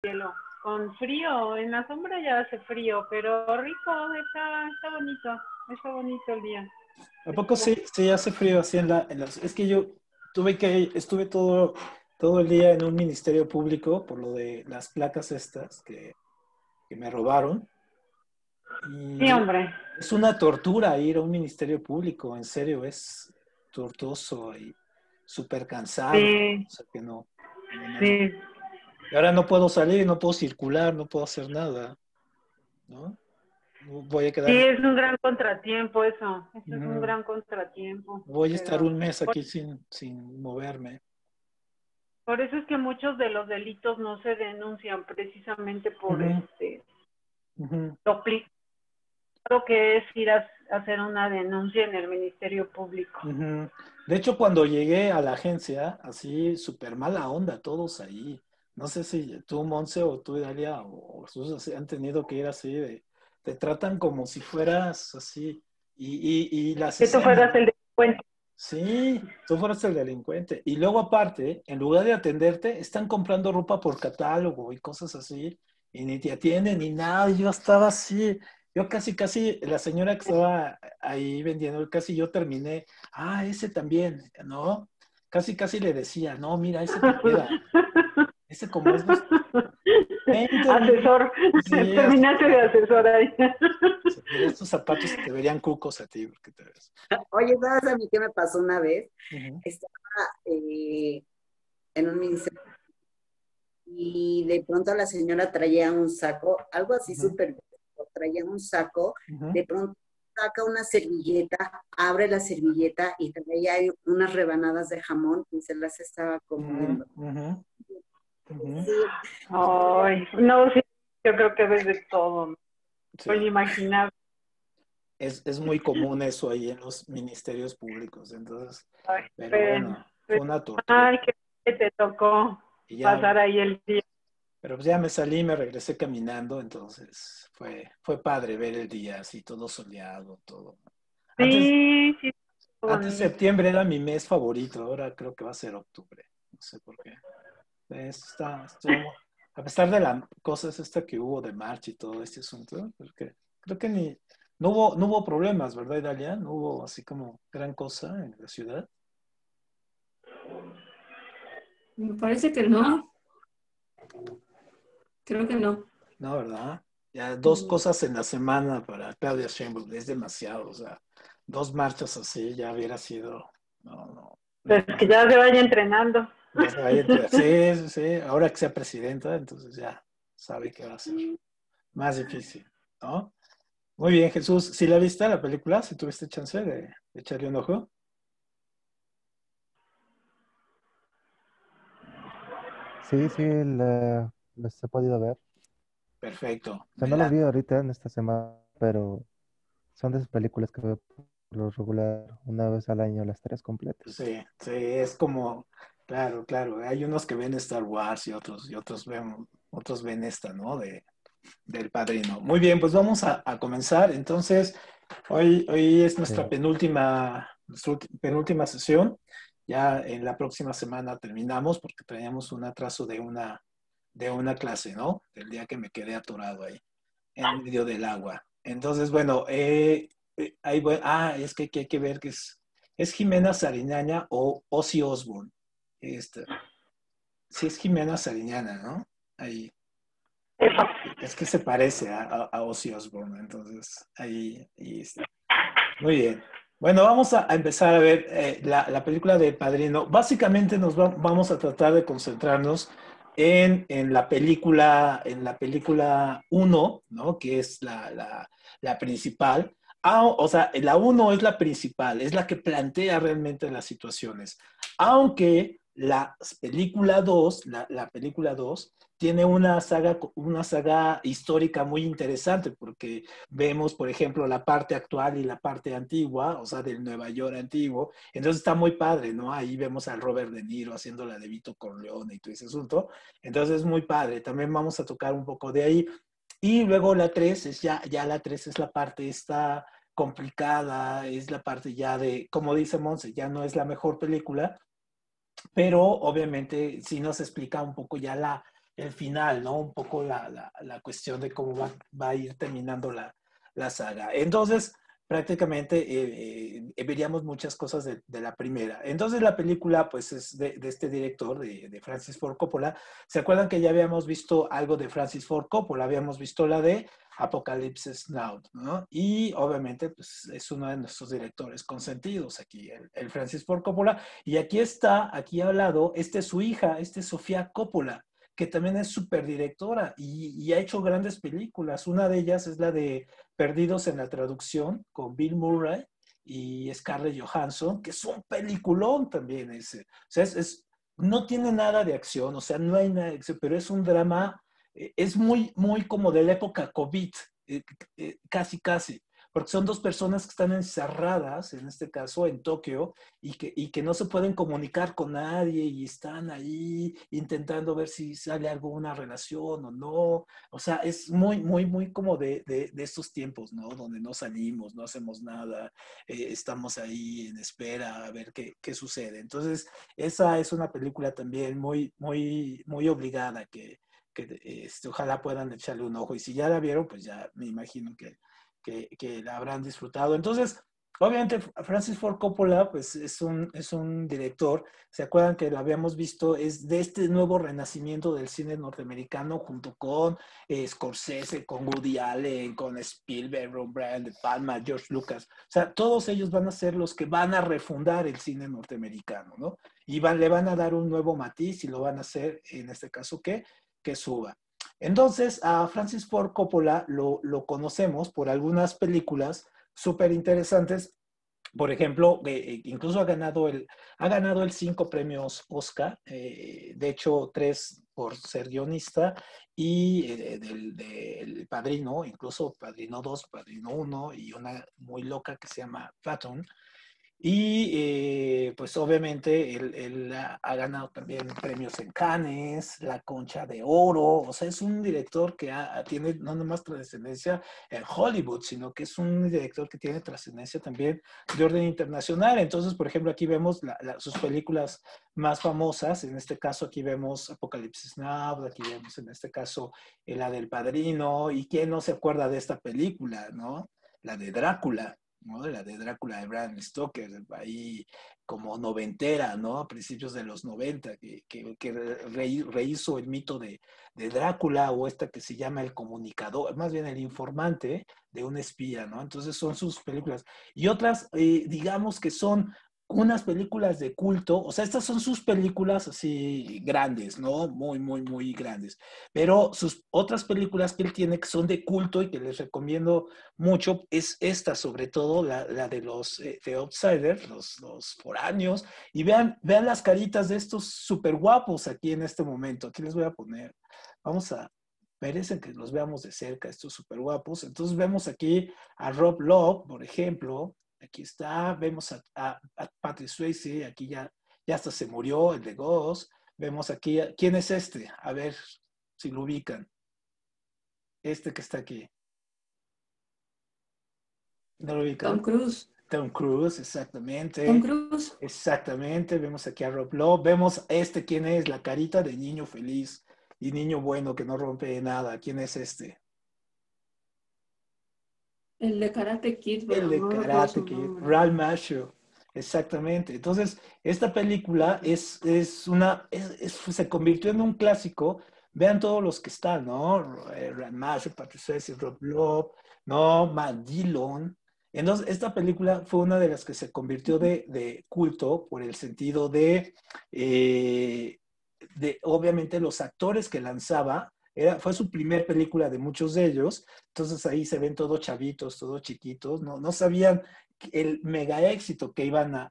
cielo. Con frío, en la sombra ya hace frío, pero rico, está bonito el día. ¿A poco sí, sí hace frío así Es que yo estuve todo el día en un ministerio público por lo de las placas estas que me robaron. Sí, Y hombre. es una tortura ir a un ministerio público, en serio, es tortuoso y súper cansado. Sí, O sea que no, no, no, no. sí. Y ahora no puedo salir, no puedo circular, no puedo hacer nada, ¿no? Voy a Sí, quedar, es un gran contratiempo eso. Eso es un mm, gran contratiempo. voy a estar Pero un mes aquí sin moverme. por eso es que muchos de los delitos no se denuncian precisamente por Ujú, ujú, lo complicado que es ir a hacer una denuncia en el Ministerio Público. ujú. De hecho, cuando llegué a la agencia, así súper mala onda, todos ahí. No sé si tú, Monse, o tú, Dalia, o Jesús han tenido que ir así te tratan como si fueras así. Y las Que tú escenas, fueras el ¿no? delincuente. Sí, tú fueras el delincuente. Y luego aparte, en lugar de atenderte, están comprando ropa por catálogo y cosas así, y ni te atienden ni nada. Y yo estaba así, yo casi, la señora que estaba ahí vendiendo, casi yo terminé, ese también, ¿no? Casi le decía, no, mira, ese te queda. Ese como es, terminé, Asesor. sí, Terminaste de asesor ahí. mira, estos zapatos te verían cucos a ti, porque te ves. Oye, ¿sabes a mí qué me pasó una vez? Ujú, Estaba en un ministerio y de pronto la señora traía un saco, algo así ujú, súper, traía un saco, ujú, de pronto saca una servilleta, abre la servilleta y traía ahí unas rebanadas de jamón y se las estaba ujú, comiendo. ujú, ujú. Sí, Ay, no, sí, yo creo que ves de todo, ¿no? Oye, Sí. imaginar. Es muy común eso ahí en los ministerios públicos, entonces, Ay, pero pero, bueno, fue una tortura. ay, que te tocó Y ya, pasar ahí el día. pero pues ya me salí, me regresé caminando, entonces fue padre ver el día así, todo soleado, todo. Antes, Sí, sí, antes bonito. septiembre era mi mes favorito, ahora creo que va a ser octubre, no sé por qué. A pesar de las cosas esta que hubo de marcha y todo este asunto, porque creo que no hubo problemas, ¿verdad, Dalia? No hubo así como gran cosa en la ciudad. Me parece que no, creo que no. No, ¿verdad? Ya dos No. cosas en la semana para Claudia Sheinbaum es demasiado, o sea, dos marchas así ya hubiera sido, no, no, Pues no, que ya se vaya entrenando. ya se vaya entre, sí, sí, sí, ahora que sea presidenta, entonces ya sabe que va a ser más difícil, ¿no? Muy bien, Jesús, ¿sí la viste la película? ¿Si tuviste chance de echarle un ojo? Sí, sí, las he podido ver. Perfecto, O sea, no las vi ahorita en esta semana, pero son de esas películas que veo por lo regular una vez al año, las tres completas. sí, sí, es como, claro, claro, hay unos que ven Star Wars y otros ven esta, ¿no? Del Padrino. Muy bien, pues vamos a comenzar. Entonces, hoy es Sí. nuestra penúltima sesión. Ya en la próxima semana terminamos porque teníamos un atraso de una clase, ¿no? Del día que me quedé atorado ahí, en medio del agua. Entonces, bueno, es que hay que ver que es Jimena Sariñana o Ozzy Osbourne. Este, sí es Jimena Sariñana, ¿no? Ahí. Es que se parece a Ozzy Osbourne, entonces ahí está. Muy bien. Bueno, vamos a empezar a ver la película de Padrino. Básicamente vamos a tratar de concentrarnos en la película uno, ¿no? Que es la principal. O sea, la uno es la principal, es la que plantea realmente las situaciones. Aunque la película 2 tiene una saga histórica muy interesante porque vemos, por ejemplo, la parte actual y la parte antigua, o sea, del Nueva York antiguo. Entonces está muy padre, ¿no? Ahí vemos al Robert De Niro haciendo la de Vito Corleone y todo ese asunto. Entonces es muy padre. También vamos a tocar un poco de ahí. Y luego la 3 ya la 3 es la parte esta complicada, es la parte ya de, como dice Monse, ya no es la mejor película, pero obviamente sí nos explica un poco ya el final, ¿no? Un poco la cuestión de cómo va a ir terminando la saga. Entonces, prácticamente veríamos muchas cosas de la primera. Entonces, la película, pues, es de este director, de Francis Ford Coppola. ¿Se acuerdan que ya habíamos visto algo de Francis Ford Coppola? Habíamos visto la de Apocalypse Now, ¿no? Y obviamente, pues, es uno de nuestros directores consentidos aquí, el Francis Ford Coppola. Y aquí está, aquí al lado, esta es su hija, esta es Sofía Coppola, que también es súper directora y ha hecho grandes películas. Una de ellas es la de Perdidos en la Traducción con Bill Murray y Scarlett Johansson, que es un peliculón también ese. O sea, no tiene nada de acción, o sea, no hay nada de acción, pero es un drama, es muy, muy como de la época COVID, casi, casi. Porque son dos personas que están encerradas, en este caso en Tokio, y que no se pueden comunicar con nadie y están ahí intentando ver si sale alguna relación o no. O sea, es muy, muy, muy como de estos tiempos, ¿no? Donde no salimos, no hacemos nada, estamos ahí en espera a ver qué sucede. Entonces, esa es una película también muy, muy, muy obligada que ojalá puedan echarle un ojo. Y si ya la vieron, pues ya me imagino que la habrán disfrutado. Entonces, obviamente, Francis Ford Coppola, pues es un director, ¿se acuerdan que lo habíamos visto? Es de este nuevo renacimiento del cine norteamericano junto con Scorsese, con Woody Allen, con Spielberg, Ron Brand, De Palma, George Lucas. O sea, todos ellos van a ser los que van a refundar el cine norteamericano, ¿no? Y le van a dar un nuevo matiz y lo van a hacer, en este caso, que suba. Entonces, a Francis Ford Coppola lo conocemos por algunas películas súper interesantes. Por ejemplo, incluso ha ganado el 5 premios Oscar, de hecho 3 por ser guionista y del Padrino, incluso Padrino 2, Padrino 1 y una muy loca que se llama Phantom. Y pues obviamente él ha ganado también premios en Cannes, la Concha de Oro, o sea, es un director que tiene no nomás trascendencia en Hollywood, sino que es un director que tiene trascendencia también de orden internacional. Entonces, por ejemplo, aquí vemos sus películas más famosas, en este caso aquí vemos Apocalipsis Now, aquí vemos en este caso la del Padrino, y quién no se acuerda de esta película, ¿no? La de Drácula. ¿No? La de Drácula de Bram Stoker, ahí como noventera, ¿no? A principios de los 90, que rehizo el mito de Drácula, o esta que se llama El Comunicador, más bien El Informante de un espía, ¿no? Entonces son sus películas. Y otras, digamos que son unas películas de culto, o sea, estas son sus películas así grandes, ¿no? Muy, muy, muy grandes. Pero sus otras películas que él tiene que son de culto y que les recomiendo mucho es esta, sobre todo la de los The Outsiders, los foráneos. Y vean las caritas de estos súper guapos aquí en este momento. Aquí les voy a poner, merecen que los veamos de cerca, estos súper guapos. Entonces vemos aquí a Rob Lowe, por ejemplo. Aquí está, vemos a Patrick Swayze, aquí ya hasta se murió, el de Ghost. Vemos aquí, ¿quién es este? A ver si lo ubican. Este que está aquí. ¿No lo ubican? Tom Cruise. Tom Cruise, exactamente. Tom Cruise. Exactamente. Vemos aquí a Rob Lowe. Vemos quién es, la carita de niño feliz y niño bueno que no rompe nada. ¿Quién es este? El de Karate Kid, pero El de no recuerdo Karate su Kid, nombre. Ralph Macchio. Exactamente. Entonces, esta película se convirtió en un clásico. Vean todos los que están, ¿no? Ralph Macchio, Patrick Swayze, Rob Lowe, ¿no? Matt Dillon. Entonces, esta película fue una de las que se convirtió de culto por el sentido obviamente, los actores que lanzaba. Fue su primer película de muchos de ellos, entonces ahí se ven todos chavitos, todos chiquitos, no sabían el mega éxito que iban a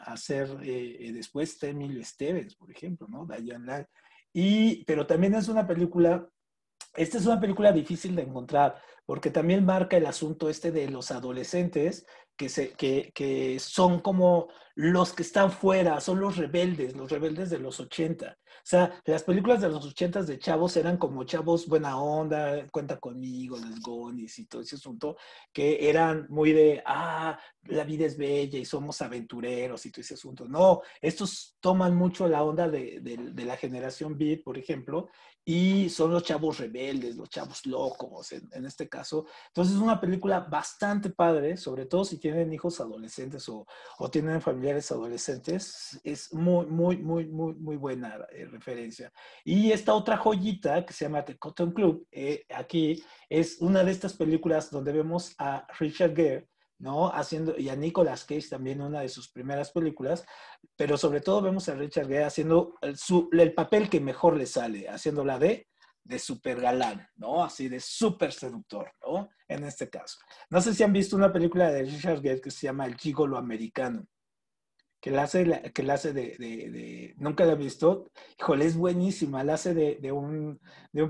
hacer después Emilio Estevez, por ejemplo, ¿no? Diane Lane. Pero también esta es una película difícil de encontrar, porque también marca el asunto de los adolescentes que son como los que están fuera, son los rebeldes de los 80. O sea, las películas de los 80 de chavos eran como chavos buena onda, cuenta conmigo, los Goonies y todo ese asunto, que eran muy de, la vida es bella y somos aventureros y todo ese asunto. No, estos toman mucho la onda de la generación Beat, por ejemplo, y son los chavos rebeldes, los chavos locos, en este caso. Entonces es una película bastante padre, sobre todo si tienen hijos adolescentes o tienen familiares adolescentes, es muy, muy, muy, muy, muy buena referencia. Y esta otra joyita que se llama The Cotton Club, aquí es una de estas películas donde vemos a Richard Gere, ¿no? Haciendo, y a Nicolas Cage también, una de sus primeras películas, pero sobre todo vemos a Richard Gere haciendo el papel que mejor le sale, haciéndola de super galán, ¿no? Así de súper seductor, ¿no? En este caso. No sé si han visto una película de Richard Gere que se llama El Gigolo Americano, que la hace nunca la he visto, híjole, es buenísima, la hace de un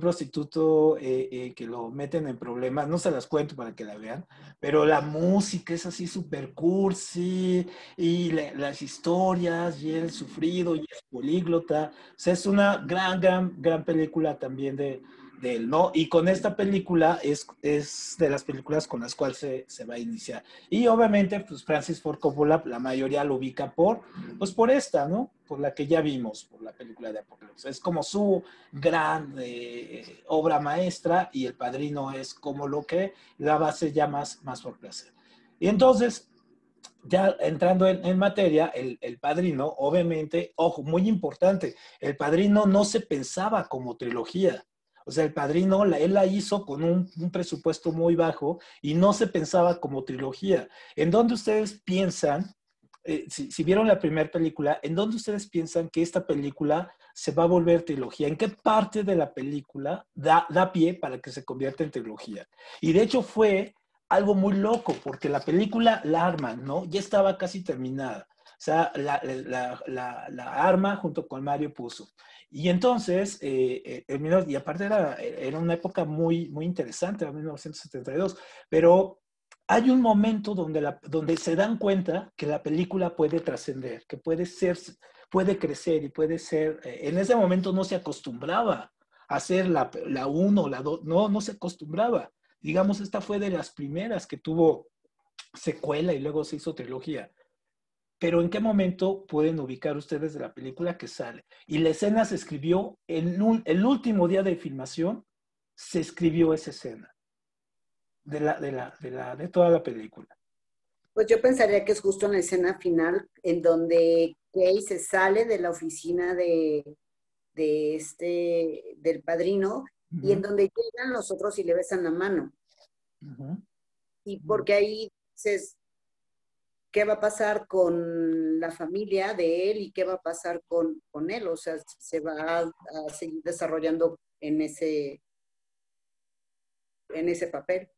prostituto que lo meten en problemas, no se las cuento para que la vean, pero la música es así súper cursi, y las historias, y el sufrido, y es políglota, o sea, es una gran, gran, gran película también de él, ¿no? Y con esta película es de las películas con las cuales se va a iniciar. Y obviamente, pues Francis Ford Coppola, la mayoría lo ubica por esta, ¿no? Por la que ya vimos, por la película de Apocalipsis. Es como su gran obra maestra, y El Padrino es como lo que la base ya más por placer. Y entonces, ya entrando en materia, el Padrino, obviamente, ojo, muy importante, El Padrino no se pensaba como trilogía. O sea, El Padrino, él la hizo con un presupuesto muy bajo y no se pensaba como trilogía. ¿En dónde ustedes piensan, si vieron la primera película, en dónde ustedes piensan que esta película se va a volver trilogía? ¿En qué parte de la película da pie para que se convierta en trilogía? Y de hecho fue algo muy loco, porque la película la arman, ¿no? Ya estaba casi terminada. O sea, la arma junto con Mario Puzo. Y entonces, y aparte era una época muy, muy interesante, era 1972, pero hay un momento donde se dan cuenta que la película puede trascender, que puede crecer y puede ser, en ese momento no se acostumbraba a hacer la 1, la 2, no se acostumbraba. Digamos, esta fue de las primeras que tuvo secuela y luego se hizo trilogía. Pero ¿en qué momento pueden ubicar ustedes de la película que sale? Y la escena se escribió, el último día de filmación, se escribió esa escena de toda la película. Pues yo pensaría que es justo en la escena final, en donde Kay se sale de la oficina del padrino, y en donde llegan los otros y le besan la mano. Y porque ahí dices, ¿qué va a pasar con la familia de él y qué va a pasar con él? O sea, se va a seguir desarrollando en ese papel.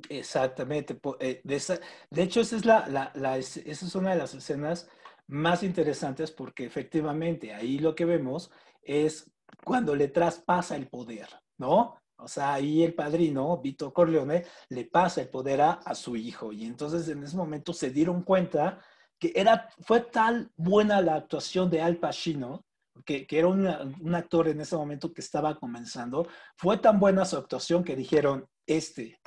Exactamente. De hecho, esa es una de las escenas más interesantes, porque efectivamente ahí lo que vemos es cuando le traspasa el poder, ¿no? O sea, ahí el padrino, Vito Corleone, le pasa el poder a su hijo. Y entonces en ese momento se dieron cuenta que fue tal buena la actuación de Al Pacino, que era un actor en ese momento que estaba comenzando, fue tan buena su actuación que dijeron, este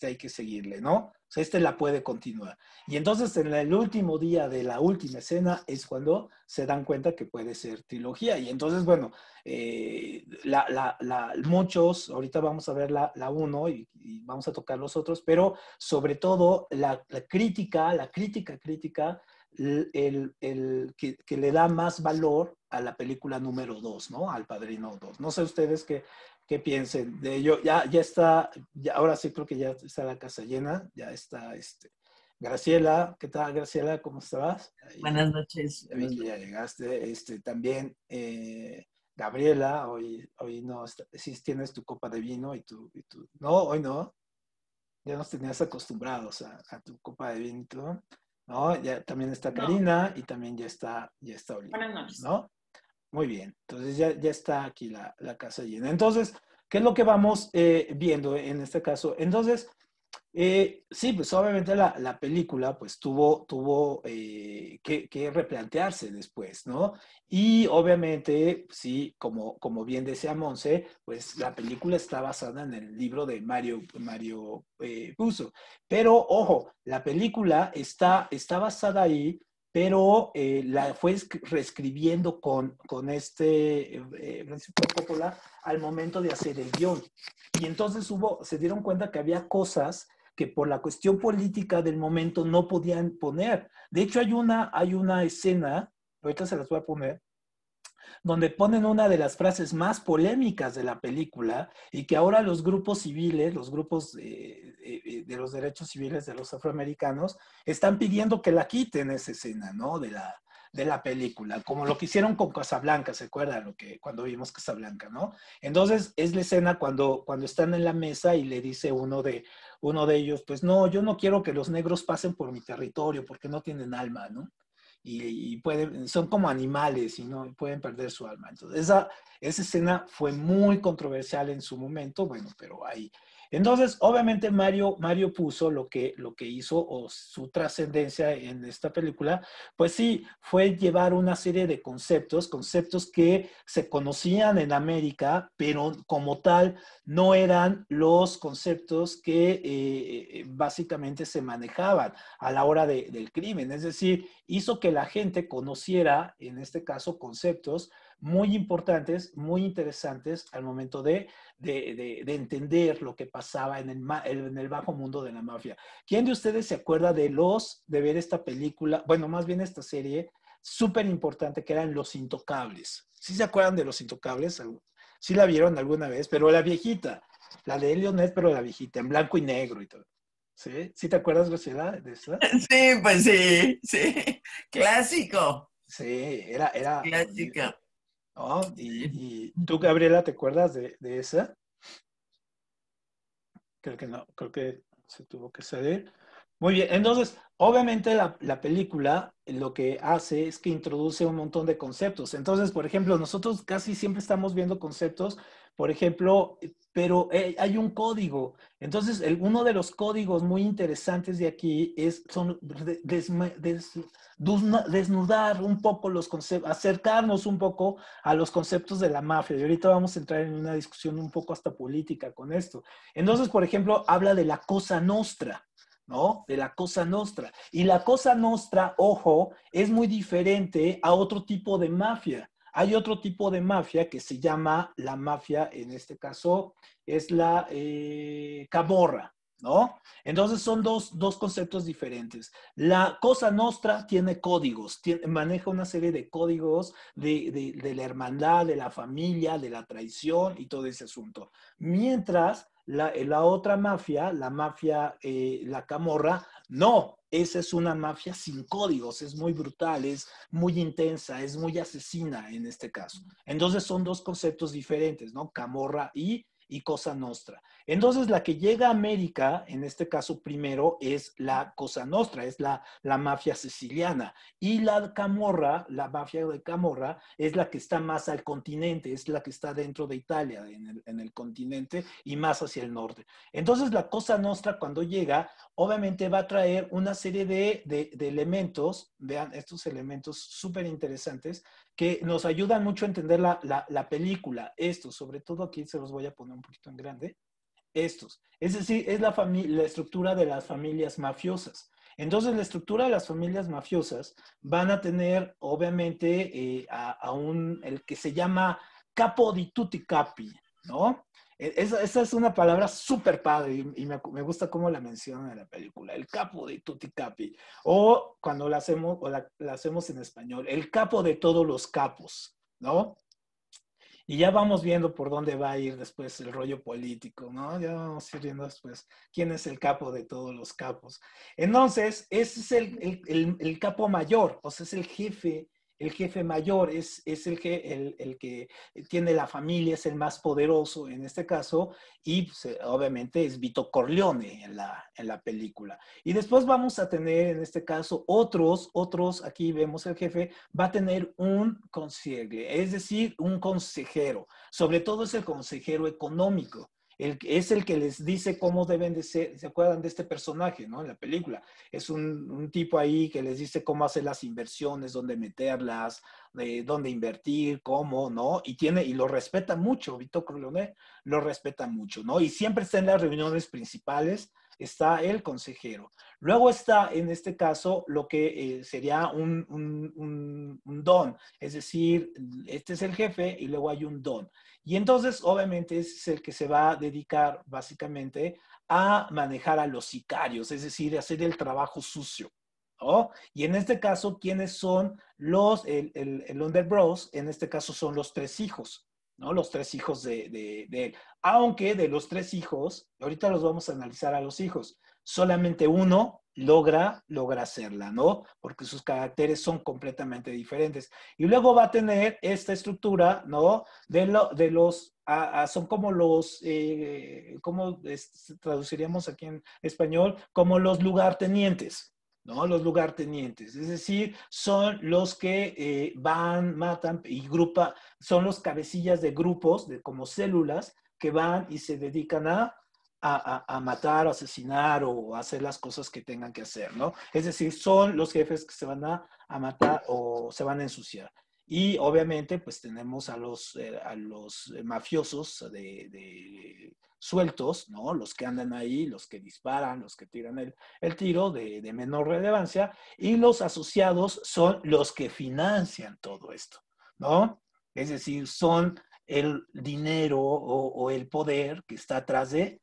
hay que seguirle, ¿no? O sea, la puede continuar. Y entonces en el último día de la última escena es cuando se dan cuenta que puede ser trilogía. Y entonces, bueno, muchos, ahorita vamos a ver la 1 y vamos a tocar los otros, pero sobre todo la crítica, que le da más valor a la película número 2, ¿no? Al Padrino 2. No sé ustedes qué piensen de ello. Ya está, ahora sí creo que ya está la casa llena, ya está Graciela. ¿Qué tal, Graciela? ¿Cómo estás? Buenas noches. Ya llegaste. También Gabriela, hoy no, sí tienes tu copa de vino y tú. No, hoy no. Ya nos tenías acostumbrados a tu copa de vino, ¿no? Ya también está Karina, y también ya está Olivia. Buenas noches. ¿No? Muy bien, entonces ya está aquí la casa llena. Entonces, ¿qué es lo que vamos viendo en este caso? Entonces, Sí, pues obviamente la película pues tuvo que replantearse después, ¿no? Y obviamente, sí, como bien decía Monse, pues la película está basada en el libro de Mario Puzo. Pero ojo, la película está basada ahí, pero la fue reescribiendo con Francisco Coppola al momento de hacer el guión. Y entonces se dieron cuenta que había cosas que por la cuestión política del momento no podían poner. De hecho, hay una escena, ahorita se las voy a poner, donde ponen una de las frases más polémicas de la película y que ahora los grupos civiles, los grupos de los derechos civiles de los afroamericanos, están pidiendo que la quiten esa escena, ¿no? De la película, como lo que hicieron con Casablanca, ¿se acuerdan? Cuando vimos Casablanca, ¿no? Entonces, es la escena cuando están en la mesa y le dice uno de ellos, pues no, yo no quiero que los negros pasen por mi territorio porque no tienen alma, ¿no? Y son como animales y no pueden perder su alma. Entonces, esa escena fue muy controversial en su momento, bueno, pero ahí. Entonces, obviamente Mario Puzo lo que hizo o su trascendencia en esta película, pues sí, fue llevar una serie de conceptos que se conocían en América, pero como tal no eran los conceptos que básicamente se manejaban a la hora del crimen. Es decir, hizo que la gente conociera, en este caso, conceptos muy importantes, muy interesantes al momento de entender lo que pasaba en el bajo mundo de la mafia. ¿Quién de ustedes se acuerda de ver esta película, bueno, más bien esta serie súper importante que eran Los Intocables? ¿Sí se acuerdan de Los Intocables? Sí la vieron alguna vez, pero la viejita, la de Elionet, pero la viejita, en blanco y negro y todo. ¿Sí? ¿Sí te acuerdas, Graciela, de esa? Sí, pues sí, sí. Clásico. Sí, era Clásico. ¿no? Y tú, Gabriela, ¿te acuerdas de esa? Creo que no, creo que se tuvo que salir. Muy bien, entonces, obviamente la película lo que hace es que introduce un montón de conceptos. Entonces, por ejemplo, nosotros casi siempre estamos viendo conceptos, por ejemplo, pero hay un código. Entonces, uno de los códigos muy interesantes de aquí son desnudar un poco los conceptos, acercarnos un poco a los conceptos de la mafia. Y ahorita vamos a entrar en una discusión un poco hasta política con esto. Entonces, por ejemplo, habla de la Cosa Nostra, ¿no? De la Cosa Nostra. Y la Cosa Nostra, ojo, es muy diferente a otro tipo de mafia. Hay otro tipo de mafia que se llama la mafia, en este caso, es la camorra, ¿no? Entonces son dos conceptos diferentes. La Cosa Nostra tiene códigos, maneja una serie de códigos de la hermandad, de la familia, de la traición y todo ese asunto. Mientras la otra mafia, la camorra, no, esa es una mafia sin códigos, es muy brutal, es muy intensa, es muy asesina en este caso. Entonces son dos conceptos diferentes, ¿no? Camorra y Cosa Nostra. Entonces, la que llega a América, en este caso primero, es la Cosa Nostra, es la mafia siciliana. Y la Camorra, la mafia de Camorra, es la que está más al continente, es la que está dentro de Italia, en el continente y más hacia el norte. Entonces, la Cosa Nostra, cuando llega, obviamente va a traer una serie de elementos, vean, estos elementos súper interesantes, que nos ayudan mucho a entender la película. Estos, sobre todo aquí se los voy a poner un poquito en grande. Estos. Es decir, es la estructura de las familias mafiosas. Entonces, la estructura de las familias mafiosas van a tener, obviamente, el que se llama capo di tutti capi, ¿no? Esa es una palabra súper padre y me gusta cómo la menciona en la película, el capo de tutti capi. O cuando la hacemos en español, el capo de todos los capos, ¿no? Y ya vamos viendo por dónde va a ir después el rollo político, ¿no? Ya vamos a ir viendo después quién es el capo de todos los capos. Entonces, ese es el capo mayor, o sea, es el jefe mayor, es el que tiene la familia, es el más poderoso en este caso, y pues, obviamente es Vito Corleone en la película. Y después vamos a tener, en este caso, otros, aquí vemos el jefe, va a tener un consigliere, es decir, un consejero. Sobre todo es el consejero económico. es el que les dice cómo deben de ser. ¿Se acuerdan de este personaje, no? En la película. Es un tipo ahí que les dice cómo hacer las inversiones, dónde meterlas, dónde invertir, cómo, ¿no? Y lo respeta mucho, Vito Corleone lo respeta mucho, ¿no? Y siempre está en las reuniones principales, está el consejero. Luego está, en este caso, lo que sería un don, es decir, este es el jefe y luego hay un don. Y entonces, obviamente, es el que se va a dedicar básicamente a manejar a los sicarios, es decir, a hacer el trabajo sucio, ¿no? Y en este caso, ¿quiénes son el Underbros? En este caso son los 3 hijos, ¿no? Los 3 hijos de él. Aunque de los 3 hijos, ahorita los vamos a analizar a los hijos, solamente uno logra hacerla, ¿no? Porque sus caracteres son completamente diferentes. Y luego va a tener esta estructura, ¿no? Son como los, ¿cómo traduciríamos aquí en español? Como los lugartenientes, ¿no? Los lugartenientes, es decir, son los que van, matan y son los cabecillas de grupos, como células, que van y se dedican a matar, o asesinar o hacer las cosas que tengan que hacer, ¿no? Es decir, son los jefes que se van a matar o se van a ensuciar. Y obviamente, pues tenemos a los mafiosos sueltos, ¿no? Los que andan ahí, los que disparan, los que tiran el tiro de menor relevancia, y los asociados son los que financian todo esto, ¿no? Es decir, son el dinero o el poder que está atrás de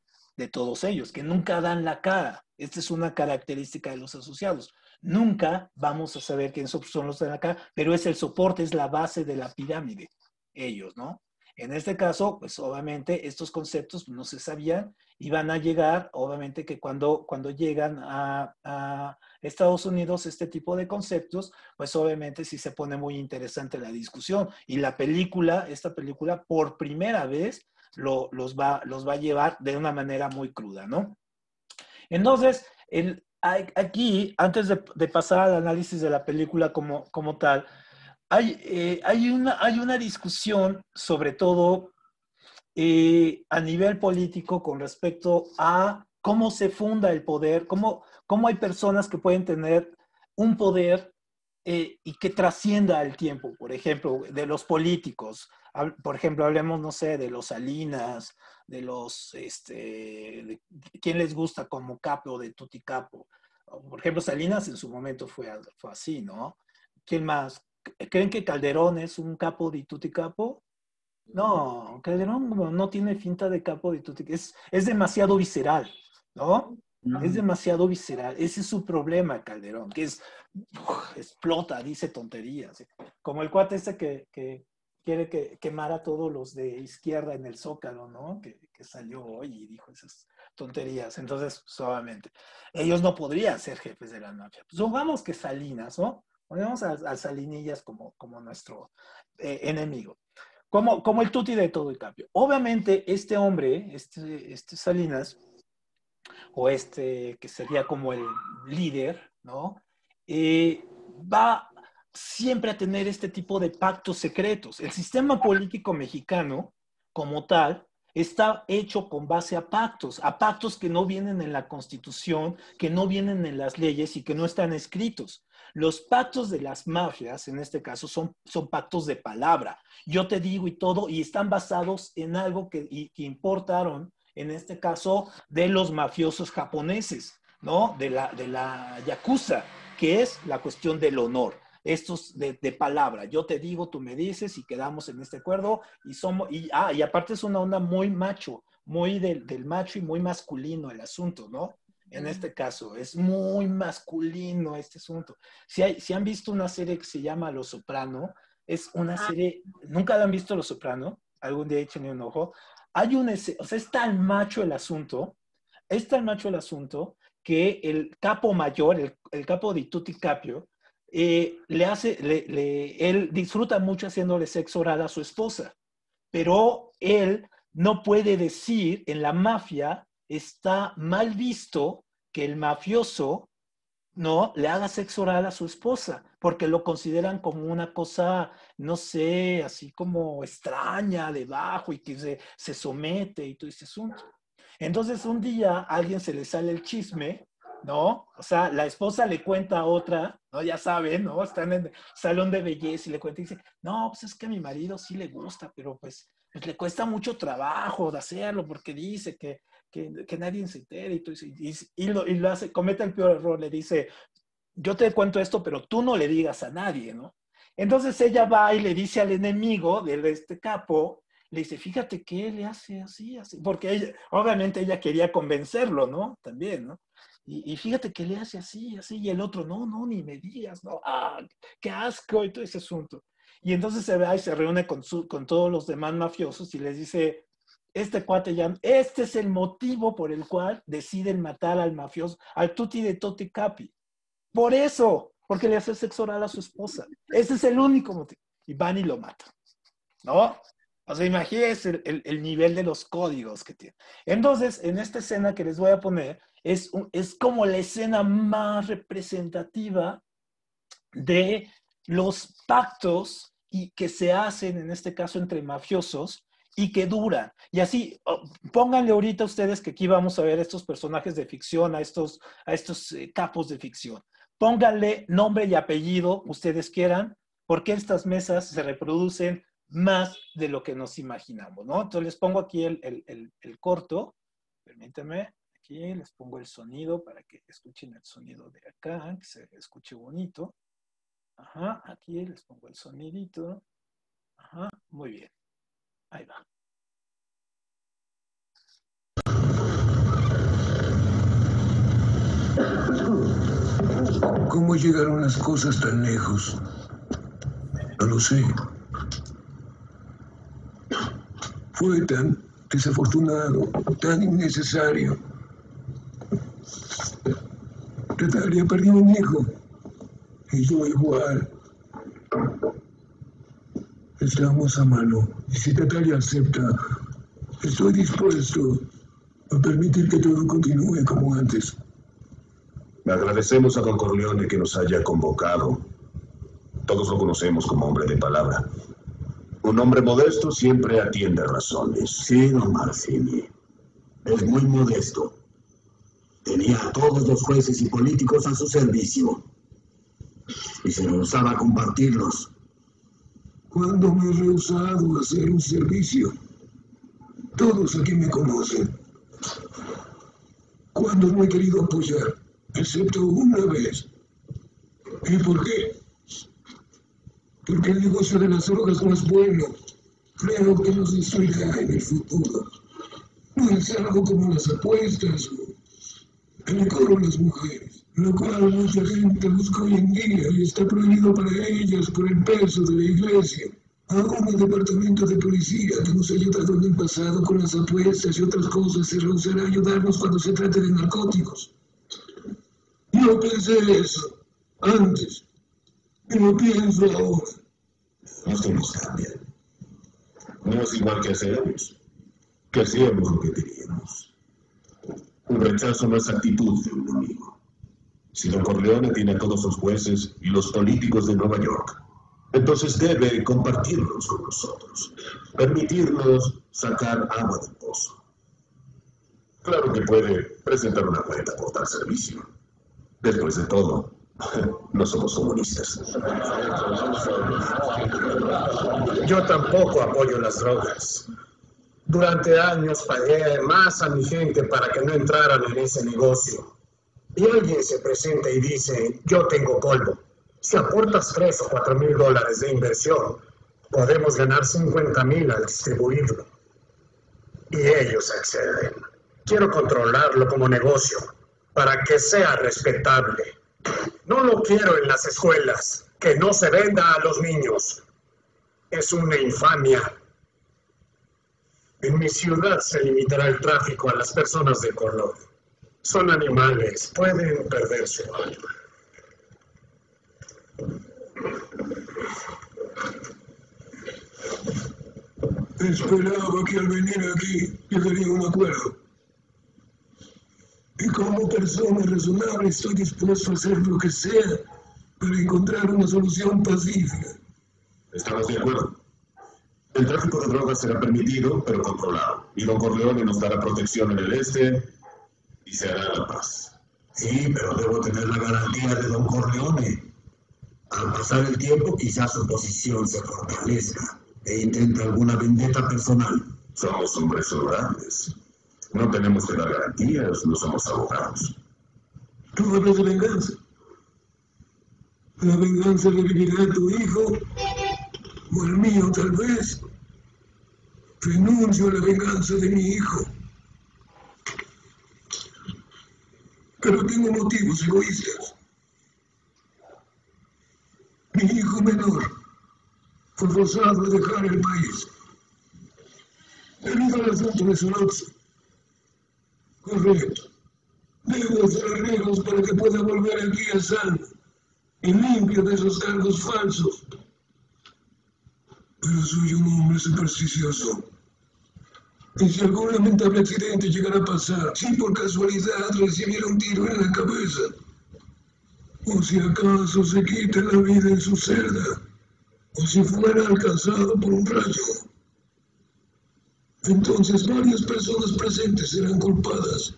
todos ellos, que nunca dan la cara. Esta es una característica de los asociados. Nunca vamos a saber quiénes son los de la cara, pero es el soporte, es la base de la pirámide, ellos, ¿no? En este caso, pues obviamente estos conceptos no se sabían y van a llegar, obviamente que cuando llegan a Estados Unidos este tipo de conceptos, pues obviamente sí se pone muy interesante la discusión. Y esta película por primera vez los va a llevar de una manera muy cruda, ¿no? Entonces, aquí, antes de pasar al análisis de la película como tal, hay una discusión, sobre todo a nivel político, con respecto a cómo se funda el poder, cómo hay personas que pueden tener un poder y que trascienda el tiempo. Por ejemplo, de los políticos. Por ejemplo, hablemos, no sé, de los Salinas, de ¿quién les gusta como capo de Tutti Capo? Por ejemplo, Salinas en su momento fue así, ¿no? ¿Quién más? ¿Creen que Calderón es un capo de Tutti Capo? No, Calderón no tiene finta de capo de Tutti. Es demasiado visceral, ¿no? Es demasiado visceral. Ese es su problema, Calderón, que explota, dice tonterías. Como el cuate ese que quiere quemar a todos los de izquierda en el Zócalo, ¿no? Que salió hoy y dijo esas tonterías. Entonces, suavemente. Ellos no podrían ser jefes de la mafia. Pues supongamos que Salinas, ¿no? Ponemos a Salinillas como nuestro enemigo. Como el tutti de todo el cambio. Obviamente, este hombre, este Salinas, o que sería como el líder, ¿no? Va siempre a tener este tipo de pactos secretos. El sistema político mexicano, como tal, está hecho con base a pactos que no vienen en la Constitución, que no vienen en las leyes y que no están escritos. Los pactos de las mafias, en este caso, son pactos de palabra. Yo te digo y todo, y están basados en algo que importaron, en este caso, de los mafiosos japoneses, ¿no? De la yakuza, que es la cuestión del honor. Estos de palabra. Yo te digo, tú me dices y quedamos en este acuerdo y aparte es una onda muy macho, muy del macho y muy masculino el asunto, ¿no? En este caso, es muy masculino este asunto. Si han visto una serie que se llama Los Soprano, es una serie, ¿nunca la han visto Los Soprano? Algún día échenle un ojo. O sea, es tan macho el asunto, que el capo mayor, el capo di Tutti Capio, él disfruta mucho haciéndole sexo oral a su esposa, pero él no puede decir, en la mafia está mal visto que el mafioso no le haga sexo oral a su esposa, porque lo consideran como una cosa, no sé, así como extraña, debajo, y que se somete y todo ese asunto. Entonces un día a alguien se le sale el chisme, ¿no? O sea, la esposa le cuenta a otra, ¿no? Ya saben, ¿no? Están en el salón de belleza y le cuenta y dice, no, pues es que a mi marido sí le gusta, pero pues le cuesta mucho trabajo de hacerlo porque dice que nadie se entere y, todo eso, y lo hace, comete el peor error, le dice, yo te cuento esto, pero tú no le digas a nadie, ¿no? Entonces ella va y le dice al enemigo de este capo, le dice, fíjate que él le hace así, así, porque ella, obviamente ella quería convencerlo, ¿no? También, ¿no? Y fíjate que le hace así, así, y el otro, no, no, ni me digas, no, qué asco, y todo ese asunto. Y entonces se va y se reúne con todos los demás mafiosos y les dice, este cuate ya, este es el motivo por el cual deciden matar al mafioso, al tutti de Totti Capi. Por eso, porque le hace sexo oral a su esposa. Ese es el único motivo. Y van y lo matan, ¿no? O sea, imagínense el nivel de los códigos que tiene. Entonces, en esta escena que les voy a poner, es como la escena más representativa de los pactos y que se hacen, en este caso, entre mafiosos y que duran. Y así, pónganle ahorita ustedes que aquí vamos a ver estos personajes de ficción, a estos capos de ficción. Pónganle nombre y apellido, ustedes quieran, porque estas mesas se reproducen más de lo que nos imaginamos, ¿no? Entonces les pongo aquí el corto, permítanme, aquí les pongo el sonido para que escuchen el sonido de acá, que se escuche bonito. Ajá, aquí les pongo el sonidito. Ajá, muy bien. Ahí va. ¿Cómo llegaron las cosas tan lejos? No lo sé. Fue tan desafortunado, tan innecesario. Natalia perdió un hijo. Y yo igual. Estamos a mano. Y si Natalia acepta, estoy dispuesto a permitir que todo continúe como antes. Agradecemos a don Corleone que nos haya convocado. Todos lo conocemos como hombre de palabra. Un hombre modesto siempre atiende razones. Sí, don Marcini. Es muy modesto. Tenía a todos los jueces y políticos a su servicio. Y se rehusaba a compartirlos. ¿Cuándo me he rehusado a hacer un servicio? Todos aquí me conocen. ¿Cuándo no he querido apoyar? Excepto una vez. ¿Y por qué? Porque el negocio de las drogas no es bueno. Creo que nos destruirá en el futuro. No es algo como las apuestas o el licor a las mujeres, lo cual mucha gente busca hoy en día y está prohibido para ellas por el peso de la iglesia. Aún el departamento de policía que nos ha ayudado en el pasado con las apuestas y otras cosas se rehusará a ayudarnos cuando se trate de narcóticos. Yo pensé eso antes. Y lo pienso ahora. Los tiempos cambian. No es igual que hace años, que hacíamos lo que queríamos. Un rechazo no es actitud de un amigo. Si don Corleone tiene a todos los jueces y los políticos de Nueva York, entonces debe compartirlos con nosotros, permitirnos sacar agua del pozo. Claro que puede presentar una cuenta por tal servicio. Después de todo, no somos comunistas. Yo tampoco apoyo las drogas. Durante años pagué más a mi gente para que no entraran en ese negocio. Y alguien se presenta y dice, yo tengo polvo. Si aportas $3 o $4,000 de inversión, podemos ganar 50,000 al distribuirlo. Y ellos acceden. Quiero controlarlo como negocio, para que sea respetable. No lo quiero en las escuelas, que no se venda a los niños. Es una infamia. En mi ciudad se limitará el tráfico a las personas de color. Son animales, pueden perder su alma. Esperaba que al venir aquí llegaría a un acuerdo. Y como persona razonable estoy dispuesto a hacer lo que sea para encontrar una solución pacífica. ¿Estamos de acuerdo? El tráfico de drogas será permitido, pero controlado. Y Don Corleone nos dará protección en el este y se hará la paz. Sí, pero debo tener la garantía de Don Corleone. Al pasar el tiempo, quizás su posición se fortalezca e intente alguna vendetta personal. Somos hombres honorables. No tenemos que dar garantías, no somos abogados. Tú hablas de venganza. La venganza revivirá a tu hijo, o el mío tal vez. Renuncio a la venganza de mi hijo. Pero tengo motivos egoístas. Mi hijo menor fue forzado a dejar el país. Debido al asunto de Sonoxo. Correcto. Debo hacer arreglos para que pueda volver aquí a salvo y limpio de esos cargos falsos. Pero soy un hombre supersticioso. Y si algún lamentable accidente llegara a pasar, si por casualidad recibiera un tiro en la cabeza, o si acaso se quite la vida en su celda, o si fuera alcanzado por un rayo, entonces varias personas presentes serán culpadas.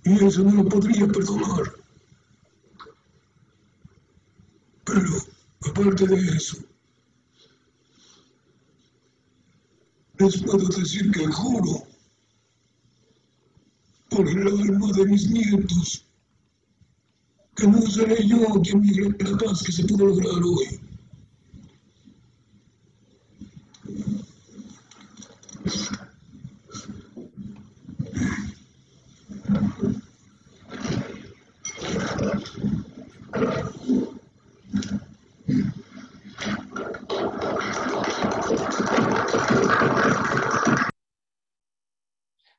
Y eso no lo podría perdonar. Pero, aparte de eso, les puedo decir que juro, por el alma de mis nietos, que no seré yo quien migre la paz que se pudo lograr hoy.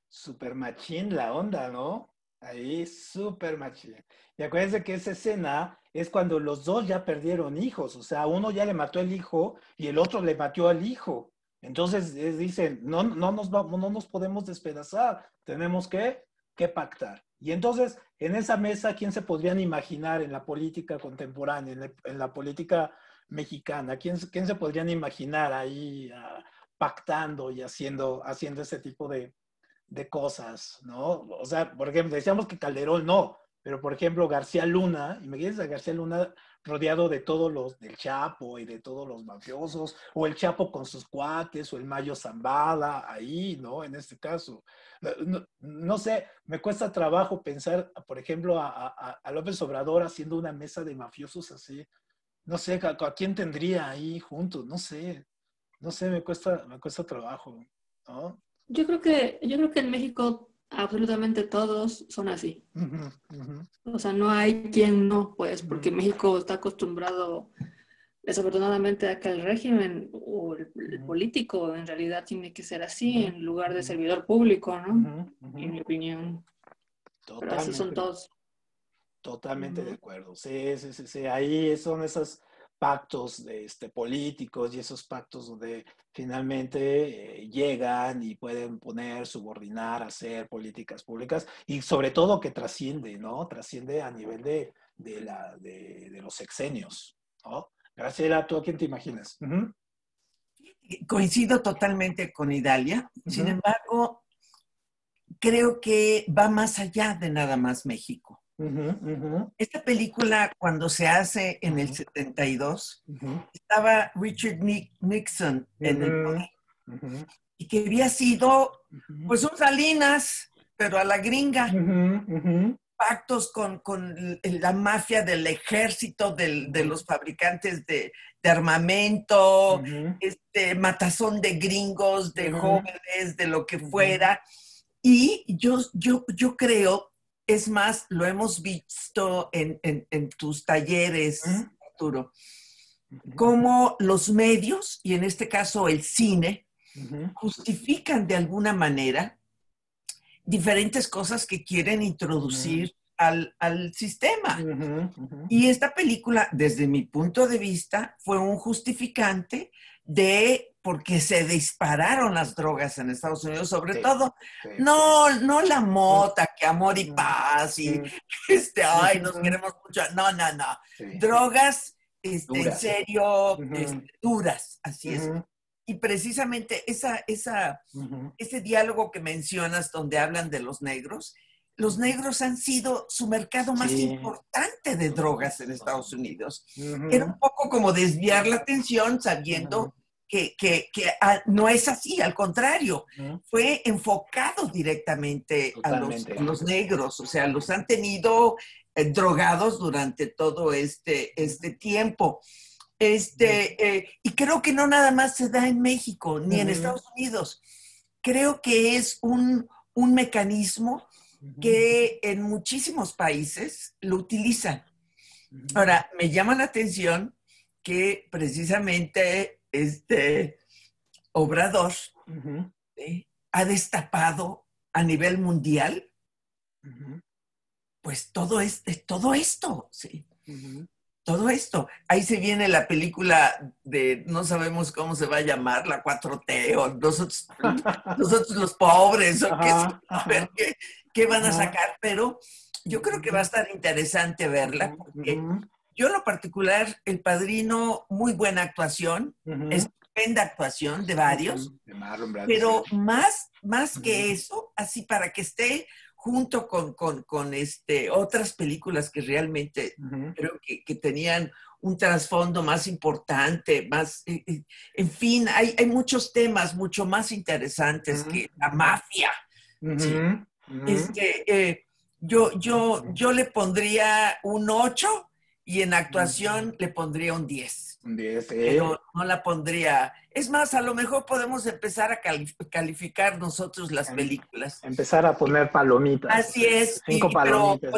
Super machín la onda, ¿no? Ahí, super machín. Y acuérdense que esa escena es cuando los dos ya perdieron hijos, o sea, uno ya le mató el hijo y el otro le mató al hijo. Entonces dicen, no nos podemos despedazar, tenemos que pactar. Y entonces, en esa mesa, ¿quién se podrían imaginar en la política contemporánea, en la política mexicana? ¿Quién se podrían imaginar ahí pactando y haciendo ese tipo de cosas, ¿no? O sea, por ejemplo, decíamos que Calderón no, pero por ejemplo García Luna, imagínense a García Luna rodeado de todos los, del Chapo y de todos los mafiosos, o el Chapo con sus cuates, o el Mayo Zambada, ahí, ¿no? En este caso. No sé, me cuesta trabajo pensar, por ejemplo, a López Obrador haciendo una mesa de mafiosos así. No sé, ¿a quién tendría ahí juntos? No sé, me cuesta trabajo, ¿no? Yo creo que en México absolutamente todos son así. O sea, no hay quien no, pues, porque México está acostumbrado, desafortunadamente, a que el régimen o el político en realidad tiene que ser así en lugar de servidor público, ¿no? En mi opinión. Pero así son todos. Totalmente de acuerdo. Sí. Ahí son esos pactos políticos y esos pactos donde finalmente llegan y pueden poner, subordinar, hacer políticas públicas y sobre todo que trasciende, ¿no? Trasciende a nivel de los sexenios, ¿no? Graciela, ¿tú a quién te imaginas? Coincido totalmente con Idalia. Sin embargo, creo que va más allá de nada más México. Esta película, cuando se hace en el 72, estaba Richard Nixon en el poder y que había sido, pues, un Salinas, pero a la gringa. Pactos con la mafia del ejército, de los fabricantes de armamento, matazón de gringos, de jóvenes, de lo que fuera. Y yo creo, es más, lo hemos visto en tus talleres, Arturo, cómo los medios, y en este caso el cine, justifican de alguna manera diferentes cosas que quieren introducir al sistema. Y esta película, desde mi punto de vista, fue un justificante porque se dispararon las drogas en Estados Unidos, sobre todo, sí, no la mota, que amor y paz, y ay, nos queremos mucho, no. Sí. Drogas, en Duras. serio, duras, así es. Ujú. Y precisamente ese diálogo que mencionas donde hablan de los negros han sido su mercado más Sí. importante de drogas en Estados Unidos. Ujú. Era un poco como desviar la atención sabiendo que no es así, al contrario, fue enfocado directamente a los negros, o sea, los han tenido drogados durante todo este tiempo. Y creo que no nada más se da en México ni en Estados Unidos. Creo que es un mecanismo que en muchísimos países lo utilizan. Ahora, me llama la atención que precisamente Obrador ha destapado a nivel mundial pues todo esto, ¿sí? Todo esto. Ahí se viene la película de, no sabemos cómo se va a llamar, la 4T, o nosotros los pobres, o a ver qué van a sacar, pero yo creo que va a estar interesante verla, porque yo en lo particular, El Padrino, muy buena actuación, estupenda actuación de varios, De Marlon Brando, pero sí. más que eso, así para que esté junto con otras películas que realmente creo que tenían un trasfondo más importante, más, en fin, hay muchos temas mucho más interesantes que la mafia. ¿Sí? Yo le pondría un 8 y en actuación le pondría un 10. Un 10, Pero no la pondría. Es más, a lo mejor podemos empezar a calificar nosotros las películas. Empezar a poner palomitas. Así es, 5 palomitas. pero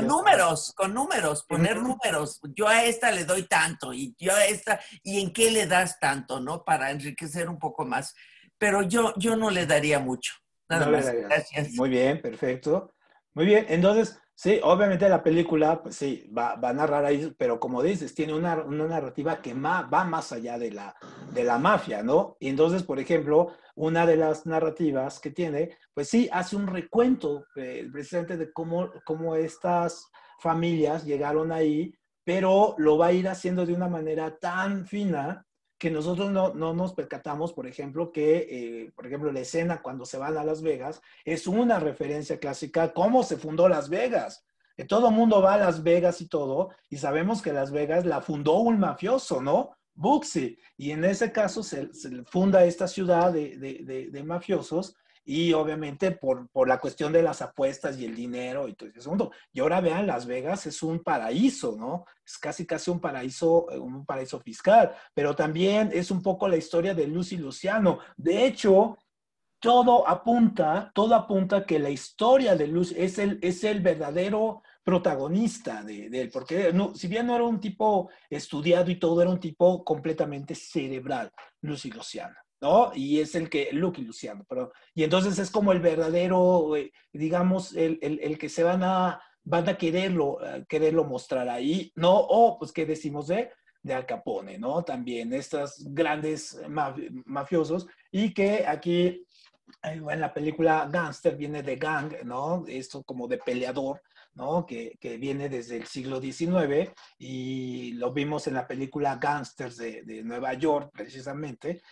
con números, poner números. Yo a esta le doy tanto y yo a esta, ¿y en qué le das tanto, no? Para enriquecer un poco más. Pero yo no le daría mucho. Nada más. Gracias. Muy bien, perfecto. Muy bien, entonces, sí, obviamente la película, pues sí, va a narrar ahí, pero como dices, tiene una narrativa que va más allá de la mafia, ¿no? Y entonces, por ejemplo, una de las narrativas que tiene, pues sí, hace un recuento precisamente de cómo estas familias llegaron ahí, pero lo va a ir haciendo de una manera tan fina que nosotros no nos percatamos, por ejemplo, que, por ejemplo, la escena cuando se van a Las Vegas es una referencia clásica a cómo se fundó Las Vegas. Todo el mundo va a Las Vegas y todo, y sabemos que Las Vegas la fundó un mafioso, ¿no? Bugsy. Y en ese caso se funda esta ciudad de mafiosos, y obviamente por la cuestión de las apuestas y el dinero y todo ese asunto. Y ahora vean, Las Vegas es un paraíso, ¿no? Es casi un paraíso fiscal, pero también es un poco la historia de Lucy Luciano. De hecho, todo apunta que la historia de Lucy es el verdadero protagonista de él, porque si bien no era un tipo estudiado y todo, era un tipo completamente cerebral, Lucy Luciano, ¿no? Y es Lucky Luciano, pero, y entonces es como el verdadero, digamos, el que se van a quererlo mostrar ahí, ¿no? O, pues, ¿qué decimos de Al Capone, ¿no? También estos grandes mafiosos, y que aquí en la película Gangster viene de gang, ¿no? Esto como de peleador, ¿no? Que viene desde el siglo XIX, y lo vimos en la película Gangsters de Nueva York, precisamente,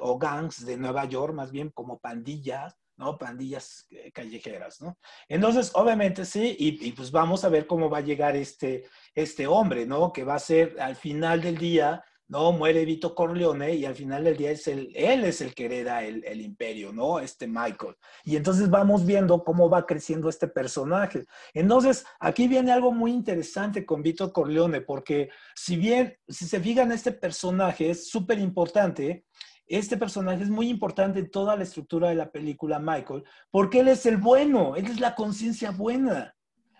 o Gangs de Nueva York, más bien como pandillas, ¿no? Pandillas callejeras, ¿no? Entonces, obviamente, sí, y pues vamos a ver cómo va a llegar este hombre, ¿no? Que va a ser, al final del día, ¿no? Muere Vito Corleone, y al final del día él es el que hereda el imperio, ¿no? Michael. Y entonces vamos viendo cómo va creciendo este personaje. Entonces, aquí viene algo muy interesante con Vito Corleone, porque si se fijan, este personaje es súper importante. Este personaje es muy importante en toda la estructura de la película, Michael, porque él es el bueno, él es la conciencia buena.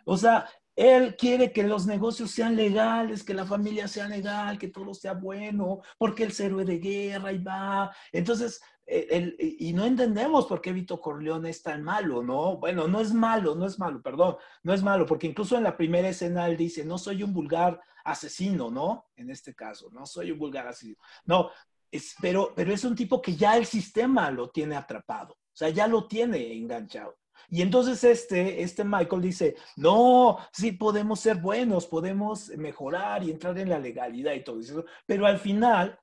O sea, él quiere que los negocios sean legales, que la familia sea legal, que todo sea bueno, porque él es héroe de guerra y va. Entonces, y no entendemos por qué Vito Corleone es tan malo, ¿no? Bueno, no es malo, perdón, no es malo, porque incluso en la primera escena él dice, no soy un vulgar asesino, ¿no? En este caso, no soy un vulgar asesino. No, pero es un tipo que ya el sistema lo tiene atrapado, o sea, ya lo tiene enganchado. Y entonces este Michael dice, no, sí podemos ser buenos, podemos mejorar y entrar en la legalidad y todo eso, pero al final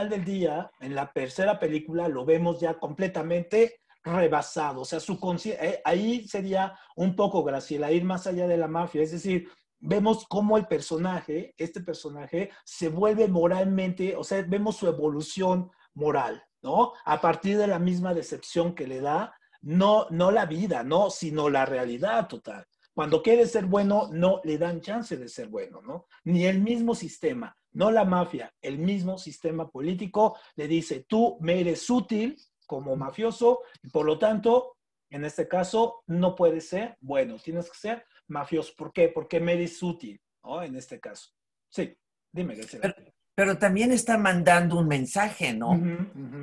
del día, en la tercera película, lo vemos ya completamente rebasado, o sea, su conciencia, ahí sería un poco, Graciela, ir más allá de la mafia, es decir, vemos cómo este personaje se vuelve moralmente, o sea, vemos su evolución moral, ¿no? A partir de la misma decepción que le da, no la vida, no, sino la realidad total. Cuando quiere ser bueno, no le dan chance de ser bueno, ¿no? Ni el mismo sistema, no la mafia, el mismo sistema político le dice, tú me eres útil como mafioso y por lo tanto, en este caso, no puedes ser bueno, tienes que ser mafioso. ¿Por qué? Porque me eres útil, ¿no? En este caso. Sí, dime, Graciela. Pero también está mandando un mensaje, ¿no?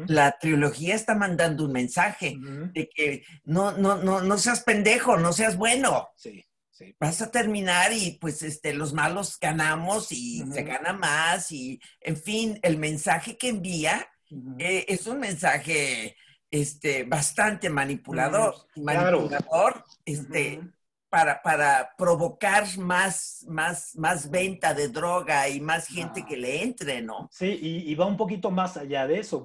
La trilogía está mandando un mensaje de que no seas pendejo, no seas bueno. Sí, sí. Vas a terminar y pues los malos ganamos y se gana más y en fin, el mensaje que envía es un mensaje bastante manipulador, Claro. para provocar más venta de droga y más gente que le entre, ¿no? Sí, y va un poquito más allá de eso,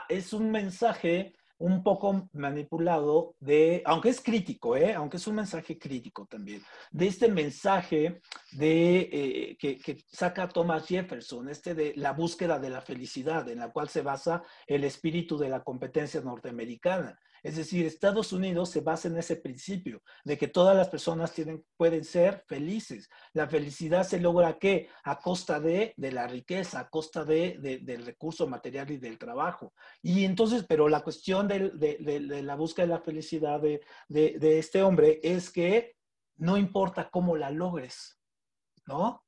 es un mensaje un poco manipulado aunque es crítico, aunque es un mensaje crítico también, de este mensaje que saca Thomas Jefferson, de la búsqueda de la felicidad, en la cual se basa el espíritu de la competencia norteamericana. Es decir, Estados Unidos se basa en ese principio de que todas las personas pueden ser felices. La felicidad se logra ¿qué? A costa de la riqueza, a costa del recurso material y del trabajo. Y entonces, pero la cuestión de la búsqueda de la felicidad de este hombre es que no importa cómo la logres, ¿no?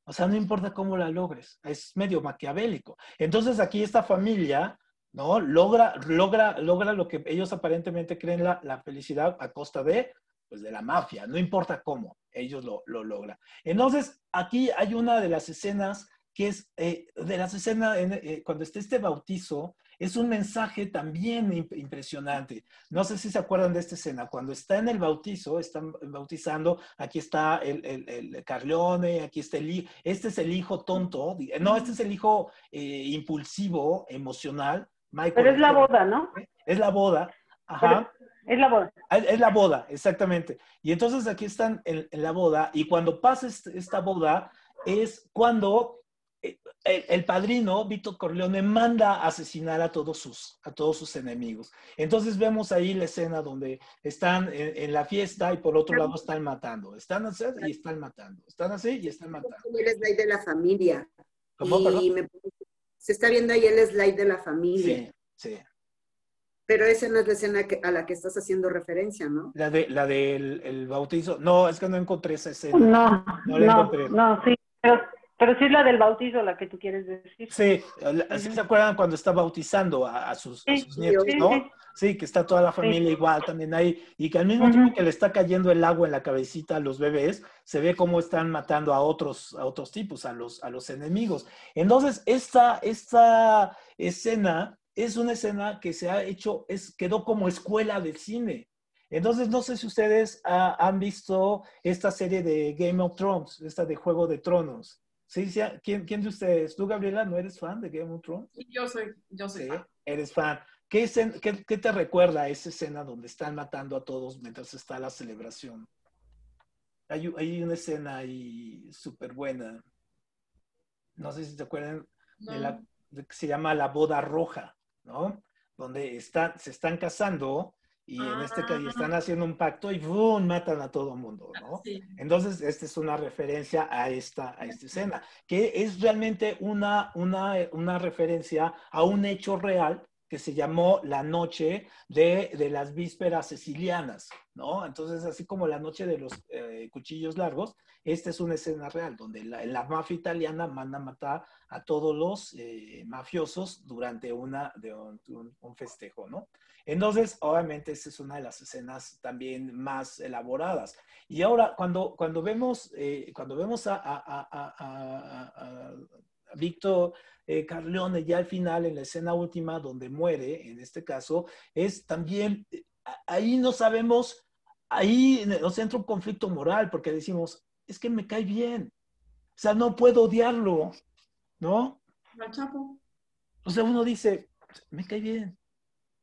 O sea, no importa cómo la logres. Es medio maquiavélico. Entonces aquí esta familia, ¿no? Logra lo que ellos aparentemente creen la felicidad a costa de la mafia. No importa cómo, ellos lo logran. Entonces, aquí hay una de las escenas que es, cuando está este bautizo, es un mensaje también impresionante. No sé si se acuerdan de esta escena. Cuando está en el bautizo, están bautizando, aquí está el Carleone, aquí está el hijo. Este es el hijo tonto. No, este es el hijo impulsivo, emocional. Michael, pero es la boda, ¿no? Es la boda. Ajá. Pero es la boda. Es la boda, exactamente. Y entonces aquí están en la boda y cuando pasa esta boda es cuando el padrino, Vito Corleone, manda a asesinar a todos sus enemigos. Entonces vemos ahí la escena donde están en la fiesta y por otro lado están matando. Están así y están matando. Están así y están matando. El slide de la familia. ¿Cómo, perdón? Se está viendo ahí el slide de la familia. Sí, sí. Pero esa no es la escena a la que estás haciendo referencia, ¿no? La del el bautizo. No, es que no encontré esa escena. No la encontré. No, sí. Pero sí es la del bautizo la que tú quieres decir. Sí, ¿sí se acuerdan cuando está bautizando a sus nietos, ¿no? Sí, que está toda la familia igual también ahí, y que al mismo tiempo que le está cayendo el agua en la cabecita a los bebés, se ve cómo están matando a otros tipos, a los enemigos. Entonces, esta escena es una escena que se ha hecho, quedó como escuela de cine. Entonces, no sé si ustedes han visto esta serie de Game of Thrones, esta de Juego de Tronos. Sí, sí. ¿Quién de ustedes? ¿Tú, Gabriela, no eres fan de Game of Thrones? Sí, yo soy Sí, fan. eres fan. ¿Qué te recuerda a esa escena donde están matando a todos mientras está la celebración? Hay una escena ahí súper buena. No sé si te acuerdan de que se llama la boda roja, ¿no? Donde se están casando y en este caso están haciendo un pacto y ¡boom! Matan a todo el mundo, ¿no? Sí. Entonces, esta es una referencia a esta escena, que es realmente una referencia a un hecho real que se llamó la noche de las vísperas sicilianas, ¿no? Entonces, así como la noche de los cuchillos largos, esta es una escena real, donde la mafia italiana manda a matar a todos los mafiosos durante un festejo, ¿no? Entonces, obviamente, esta es una de las escenas también más elaboradas. Y ahora, cuando vemos a Víctor Corleone ya al final, en la escena última donde muere, en este caso, es también, ahí no sabemos, ahí nos entra un conflicto moral porque decimos, es que me cae bien, o sea, no puedo odiarlo, ¿no? El Chapo. O sea, uno dice, me cae bien.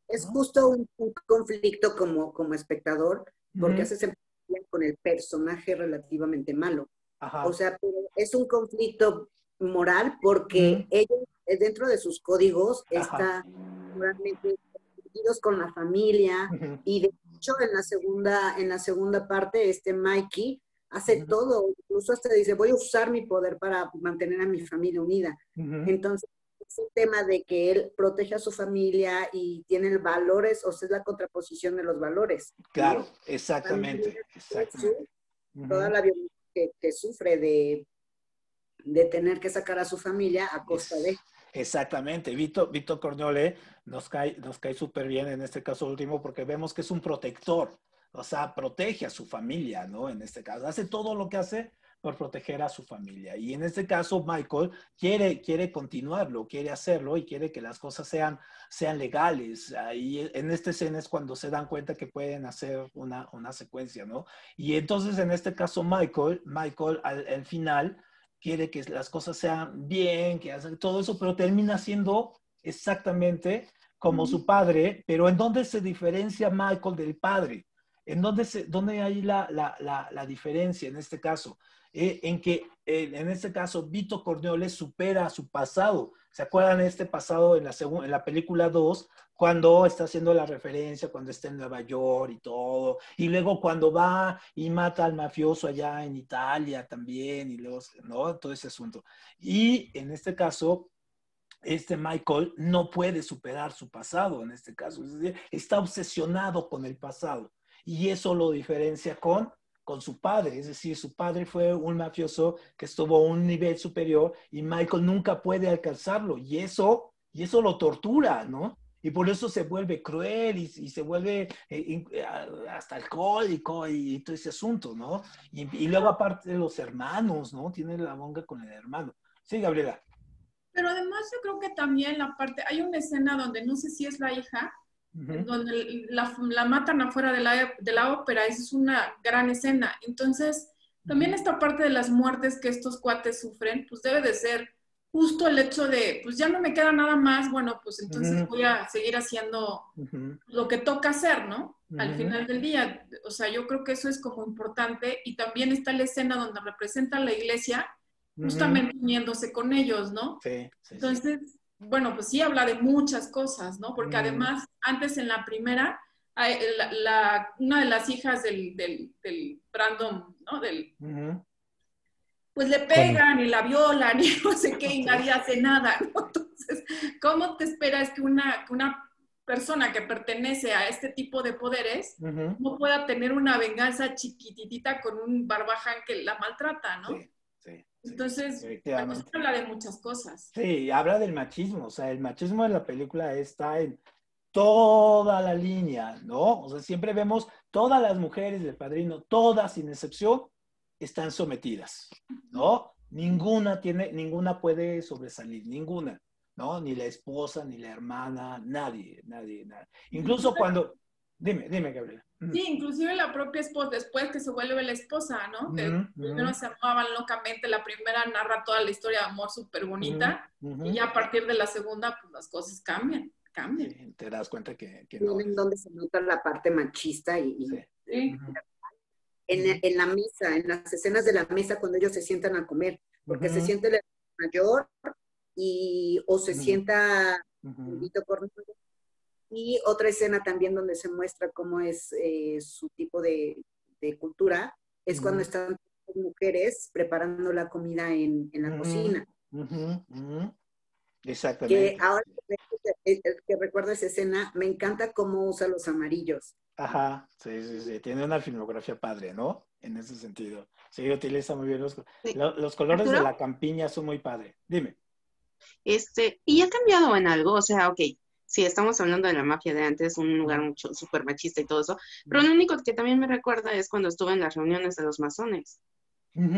Es justo un conflicto como espectador, porque haces empatía con el personaje relativamente malo. Ajá. O sea, pero es un conflicto moral porque ellos, dentro de sus códigos, están moralmente comprometidos con la familia, y de hecho en la segunda parte, Mikey hace todo, incluso hasta dice, voy a usar mi poder para mantener a mi familia unida. Entonces, es el tema de que él protege a su familia y tiene valores, o sea, es la contraposición de los valores. Claro, ¿no? exactamente. Toda la violencia que sufre de tener que sacar a su familia a costa de... Exactamente. Víctor Corleone nos cae súper bien en este caso último porque vemos que es un protector. O sea, protege a su familia, ¿no? En este caso, hace todo lo que hace por proteger a su familia. Y en este caso, Michael quiere continuarlo, quiere hacerlo y quiere que las cosas sean legales. Ahí en esta escena es cuando se dan cuenta que pueden hacer una secuencia, ¿no? Y entonces, en este caso, Michael al final quiere que las cosas sean bien, que hace todo eso, pero termina siendo exactamente como su padre. Pero ¿en dónde se diferencia Michael del padre? ¿En dónde hay la diferencia en este caso? En que, en este caso, Vito Corleone supera su pasado. ¿Se acuerdan de este pasado en la película 2? Cuando está haciendo la referencia, cuando está en Nueva York y todo. Y luego cuando va y mata al mafioso allá en Italia también. Y luego, ¿no? Todo ese asunto. Y en este caso, Michael no puede superar su pasado en este caso. Es decir, está obsesionado con el pasado. Y eso lo diferencia con su padre. Es decir, su padre fue un mafioso que estuvo a un nivel superior y Michael nunca puede alcanzarlo. Y eso lo tortura, ¿no? Y por eso se vuelve cruel y se vuelve hasta alcohólico y todo ese asunto, ¿no? Y luego aparte de los hermanos, ¿no? Tiene la monga con el hermano. Sí, Gabriela. Pero además yo creo que también hay una escena donde no sé si es la hija, donde la matan afuera de la ópera. Esa es una gran escena. Entonces, también esta parte de las muertes que estos cuates sufren, pues debe de ser justo el hecho de, pues ya no me queda nada más, bueno, pues entonces voy a seguir haciendo lo que toca hacer, ¿no? Al final del día. O sea, yo creo que eso es como importante. Y también está la escena donde representa la iglesia, justamente uniéndose con ellos, ¿no? Sí. Entonces, bueno, pues sí habla de muchas cosas, ¿no? Porque además, antes en la primera, una de las hijas del Brandon, ¿no? Pues le pegan y la violan y no sé qué, y nadie hace nada, ¿no? Entonces, ¿cómo te esperas que una persona que pertenece a este tipo de poderes no pueda tener una venganza chiquititita con un barbaján que la maltrata, ¿no? Sí. Entonces, bueno, se habla de muchas cosas. Sí, habla del machismo. O sea, el machismo de la película está en toda la línea, ¿no? O sea, siempre vemos todas las mujeres del Padrino, todas sin excepción, están sometidas, ¿no? Ninguna puede sobresalir, ninguna, ¿no? Ni la esposa, ni la hermana, nadie. Incluso cuando... Dime, Gabriela. Sí, inclusive la propia esposa, después que se vuelve la esposa, ¿no? Que primero se amaban locamente, la primera narra toda la historia de amor súper bonita, y ya a partir de la segunda, pues las cosas cambian. Sí, te das cuenta que no. En donde se nota la parte machista Sí. En la mesa, en las escenas de la mesa cuando ellos se sientan a comer, porque se siente el hermano mayor o se sienta Vito Corleone. Y otra escena también donde se muestra cómo es su tipo de cultura, es cuando están las mujeres preparando la comida en la cocina. Exactamente. Que ahora que recuerdo esa escena, me encanta cómo usa los amarillos. Ajá, sí. Tiene una filmografía padre, ¿no? En ese sentido. Sí, utiliza muy bien los colores ¿Arturo? de la campiña, son muy padres. Dime. ¿Y ha cambiado en algo? O sea, ok, sí, estamos hablando de la mafia de antes, un lugar mucho súper machista y todo eso, pero lo único que también me recuerda es cuando estuve en las reuniones de los masones.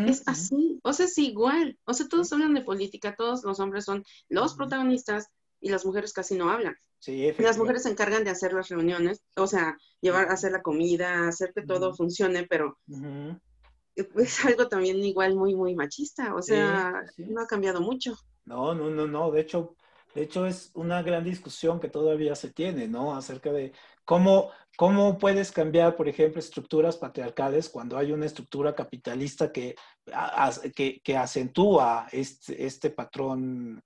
Es así, o sea, es igual. O sea, todos hablan de política, todos los hombres son los protagonistas y las mujeres casi no hablan. Sí, Las mujeres se encargan de hacer las reuniones, o sea, hacer la comida, hacer que todo funcione, pero es algo también igual muy, muy machista. O sea, no ha cambiado mucho. No. De hecho es una gran discusión que todavía se tiene, ¿no? Acerca de cómo puedes cambiar, por ejemplo, estructuras patriarcales cuando hay una estructura capitalista que acentúa este patrón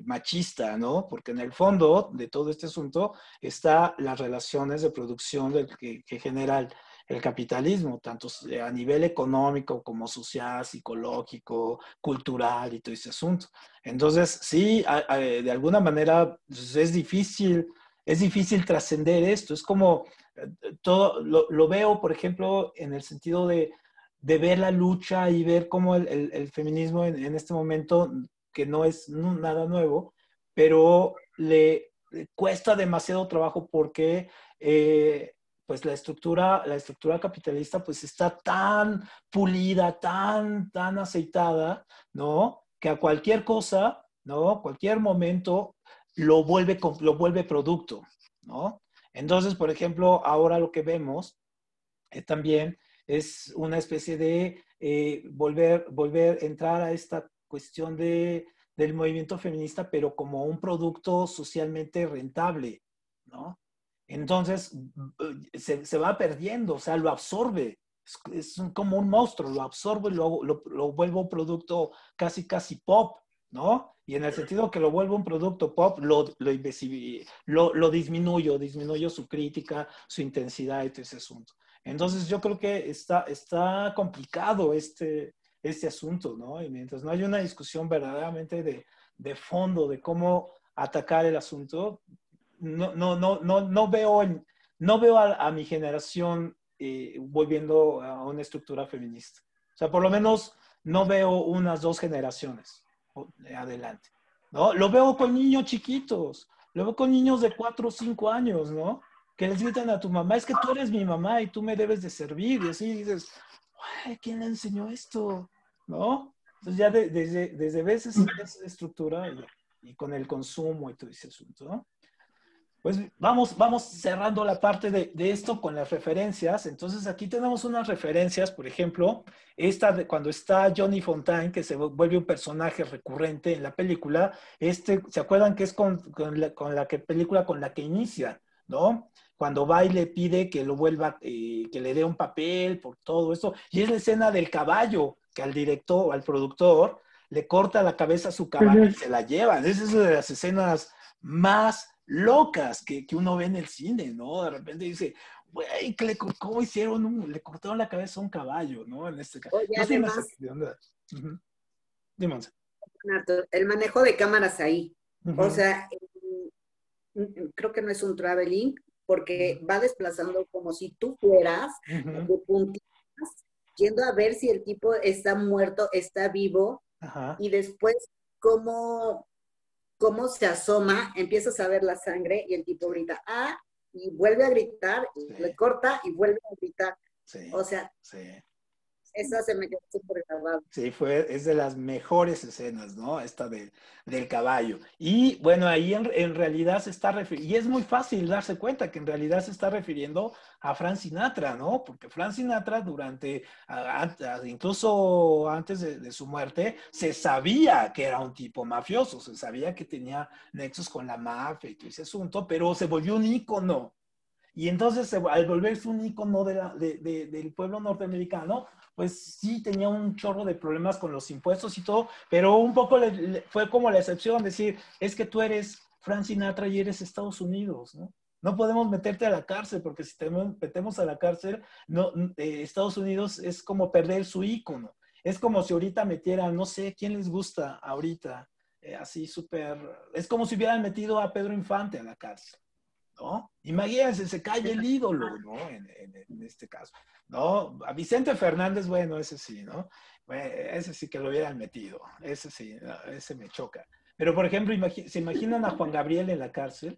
machista, ¿no? Porque en el fondo de todo este asunto está las relaciones de producción que genera el capitalismo, tanto a nivel económico como social, psicológico, cultural y todo ese asunto. Entonces, sí, de alguna manera pues, es difícil trascender esto. Es como todo, lo veo, por ejemplo, en el sentido de ver la lucha y ver cómo el feminismo en este momento, que no es nada nuevo, pero le cuesta demasiado trabajo porque pues la estructura capitalista pues está tan pulida, tan aceitada, ¿no? Que a cualquier cosa, ¿no? Cualquier momento lo vuelve producto, ¿no? Entonces, por ejemplo, ahora lo que vemos también es una especie de volver a entrar a esta cuestión del movimiento feminista, pero como un producto socialmente rentable, ¿no? Entonces, se va perdiendo, o sea, lo absorbe. Es como un monstruo, lo absorbo y lo vuelvo un producto casi pop, ¿no? Y en el sentido que lo vuelvo un producto pop, lo disminuyo su crítica, su intensidad y todo ese asunto. Entonces, yo creo que está complicado este asunto, ¿no? Y mientras no hay una discusión verdaderamente de fondo de cómo atacar el asunto, no veo a mi generación volviendo a una estructura feminista. O sea, por lo menos no veo unas 2 generaciones adelante, ¿no? Lo veo con niños chiquitos, lo veo con niños de 4 o 5 años, ¿no? Que les gritan a tu mamá, es que tú eres mi mamá y tú me debes de servir. Y así dices, ¿quién le enseñó esto? ¿No? Entonces ya desde veces esa estructura y con el consumo y todo ese asunto, ¿no? Pues vamos cerrando la parte de esto con las referencias. Entonces aquí tenemos unas referencias, por ejemplo, esta de cuando está Johnny Fontaine, que se vuelve un personaje recurrente en la película. ¿Se acuerdan que es con la película con la que inicia, ¿no? Cuando va y le pide que lo vuelva, que le dé un papel por todo esto. Y es la escena del caballo, que al director o al productor le corta la cabeza a su caballo y se la llevan. Esa es una de las escenas más locas que uno ve en el cine, ¿no? De repente dice, güey, ¿cómo hicieron? Le cortaron la cabeza a un caballo, ¿no? En este caso. Oye, además, Dime. El manejo de cámaras ahí. O sea, creo que no es un traveling, porque va desplazando como si tú fueras de puntitas, yendo a ver si el tipo está muerto, está vivo, y después cómo se asoma, empiezas a ver la sangre y el tipo grita, y vuelve a gritar, y le corta y vuelve a gritar. O sea, esa se me quedó súper grabada. Sí, es de las mejores escenas, ¿no? Esta del caballo. Y bueno, ahí en realidad se está refiriendo, y es muy fácil darse cuenta que en realidad se está refiriendo a Frank Sinatra, ¿no? Porque Frank Sinatra incluso antes de su muerte, se sabía que era un tipo mafioso, se sabía que tenía nexos con la mafia y todo ese asunto, pero se volvió un ícono. Y entonces, al volverse un ícono del pueblo norteamericano, pues sí tenía un chorro de problemas con los impuestos y todo, pero un poco fue como la excepción, decir, es que tú eres Frank Sinatra y eres Estados Unidos, ¿no? No podemos meterte a la cárcel, porque si te metemos a la cárcel, Estados Unidos es como perder su ícono. Es como si ahorita metieran, no sé, ¿quién les gusta ahorita? Así súper, es como si hubieran metido a Pedro Infante a la cárcel, ¿no? Imagínense, se cae el ídolo, ¿no? En este caso, ¿no? A Vicente Fernández, bueno, ese sí, ¿no? Ese sí que lo hubieran metido, ese sí, ese me choca. Pero, por ejemplo, ¿se imaginan a Juan Gabriel en la cárcel?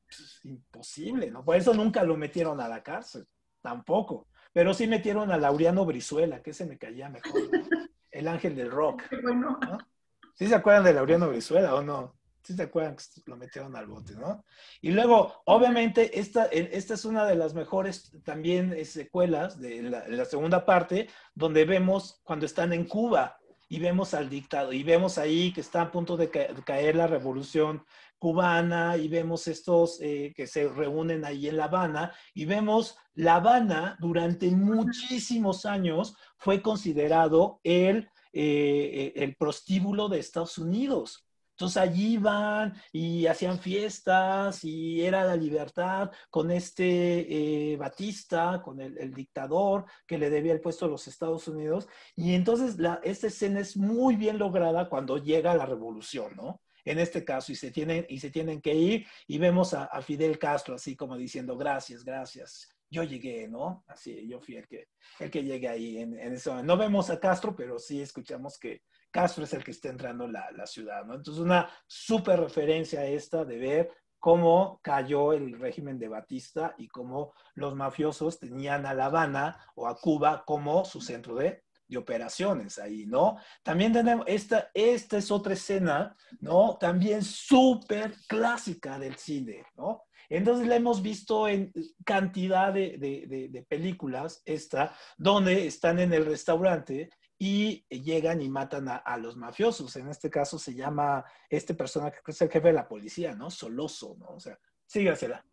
Pues, imposible, ¿no? Por eso nunca lo metieron a la cárcel, tampoco. pero sí metieron a Laureano Brizuela, que ese me caía mejor, ¿no? El ángel del rock. Bueno. ¿No? ¿Sí se acuerdan de Laureano Brizuela o no? ¿Sí se acuerdan que lo metieron al bote, no? Y luego, obviamente, esta es una de las mejores también secuelas de la segunda parte, donde vemos cuando están en Cuba y vemos al dictador, y vemos ahí que está a punto de caer la revolución cubana, y vemos estos que se reúnen ahí en La Habana, y vemos La Habana durante muchísimos años fue considerado el prostíbulo de Estados Unidos. Entonces allí iban y hacían fiestas y era la libertad con Batista, con el dictador que le debía el puesto a los Estados Unidos. Y entonces esta escena es muy bien lograda cuando llega la revolución, ¿no? En este caso, y se tienen que ir, y vemos a Fidel Castro así como diciendo, gracias, gracias. Yo llegué, ¿no? Así, yo fui el que llegué ahí en ese momento. No vemos a Castro, pero sí escuchamos que Castro es el que está entrando en la ciudad, ¿no? Entonces, una súper referencia esta de ver cómo cayó el régimen de Batista y cómo los mafiosos tenían a La Habana o a Cuba como su centro de operaciones ahí, ¿no? También tenemos, esta es otra escena, ¿no? También súper clásica del cine, ¿no? Entonces la hemos visto en cantidad de películas, donde están en el restaurante y llegan y matan a los mafiosos. En este caso se llama este personaje que es el jefe de la policía, ¿no? Soloso, ¿no? O sea, sígasela.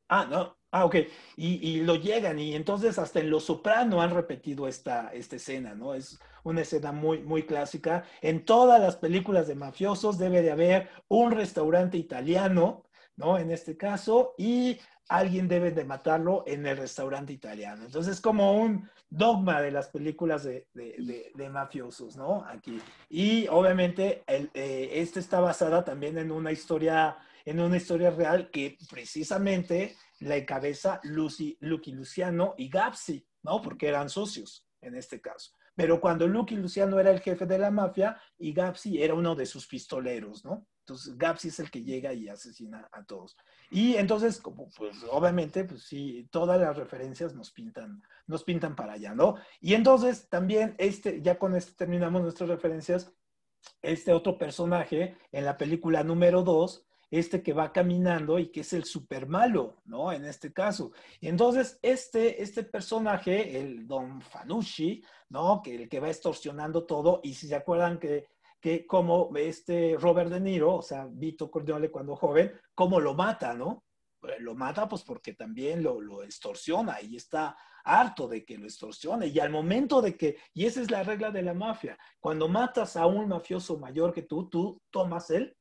Ah, no. Ah, ok. Y lo llegan, y entonces hasta en Los Soprano han repetido esta escena, ¿no? Es una escena muy, muy clásica. En todas las películas de mafiosos debe de haber un restaurante italiano, ¿no? En este caso, y alguien debe de matarlo en el restaurante italiano. Entonces es como un dogma de las películas de mafiosos, ¿no? Aquí. Y obviamente esta está basada también en una historia real que precisamente la encabeza Lucky Luciano y Gapsi, ¿no? Porque eran socios en este caso. Pero cuando Lucky Luciano era el jefe de la mafia y Gapsi era uno de sus pistoleros, ¿no? Entonces Gapsi es el que llega y asesina a todos. Y entonces, pues obviamente, pues sí, todas las referencias nos pintan para allá, ¿no? Y entonces también ya con esto terminamos nuestras referencias, otro personaje en la película número 2, que va caminando y que es el super malo, ¿no? En este caso. Y entonces, este personaje, el Don Fanucci, ¿no? El que va extorsionando todo, y si se acuerdan que como Robert De Niro, o sea, Vito Corleone cuando joven, cómo lo mata, ¿no? Lo mata pues porque también lo extorsiona y está harto de que lo extorsione. Y al momento y esa es la regla de la mafia, cuando matas a un mafioso mayor que tú tomas el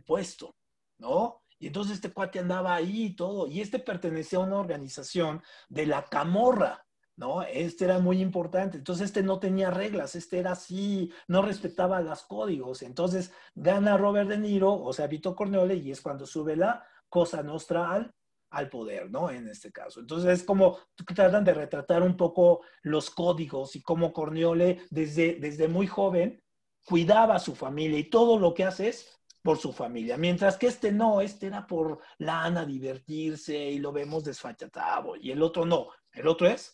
puesto, ¿no? Y entonces este cuate andaba ahí y todo, y pertenecía a una organización de la Camorra, ¿no? Era muy importante. Entonces no tenía reglas, era así, no respetaba los códigos. Entonces gana Robert De Niro, o sea, Vito Corleone, y es cuando sube la Cosa Nostra al poder, ¿no? En este caso. Entonces es como tratan de retratar un poco los códigos y cómo Corleone desde muy joven cuidaba a su familia, y todo lo que hace es por su familia, mientras que no, era por lana, divertirse, y lo vemos desfachatado, y el otro no, el otro es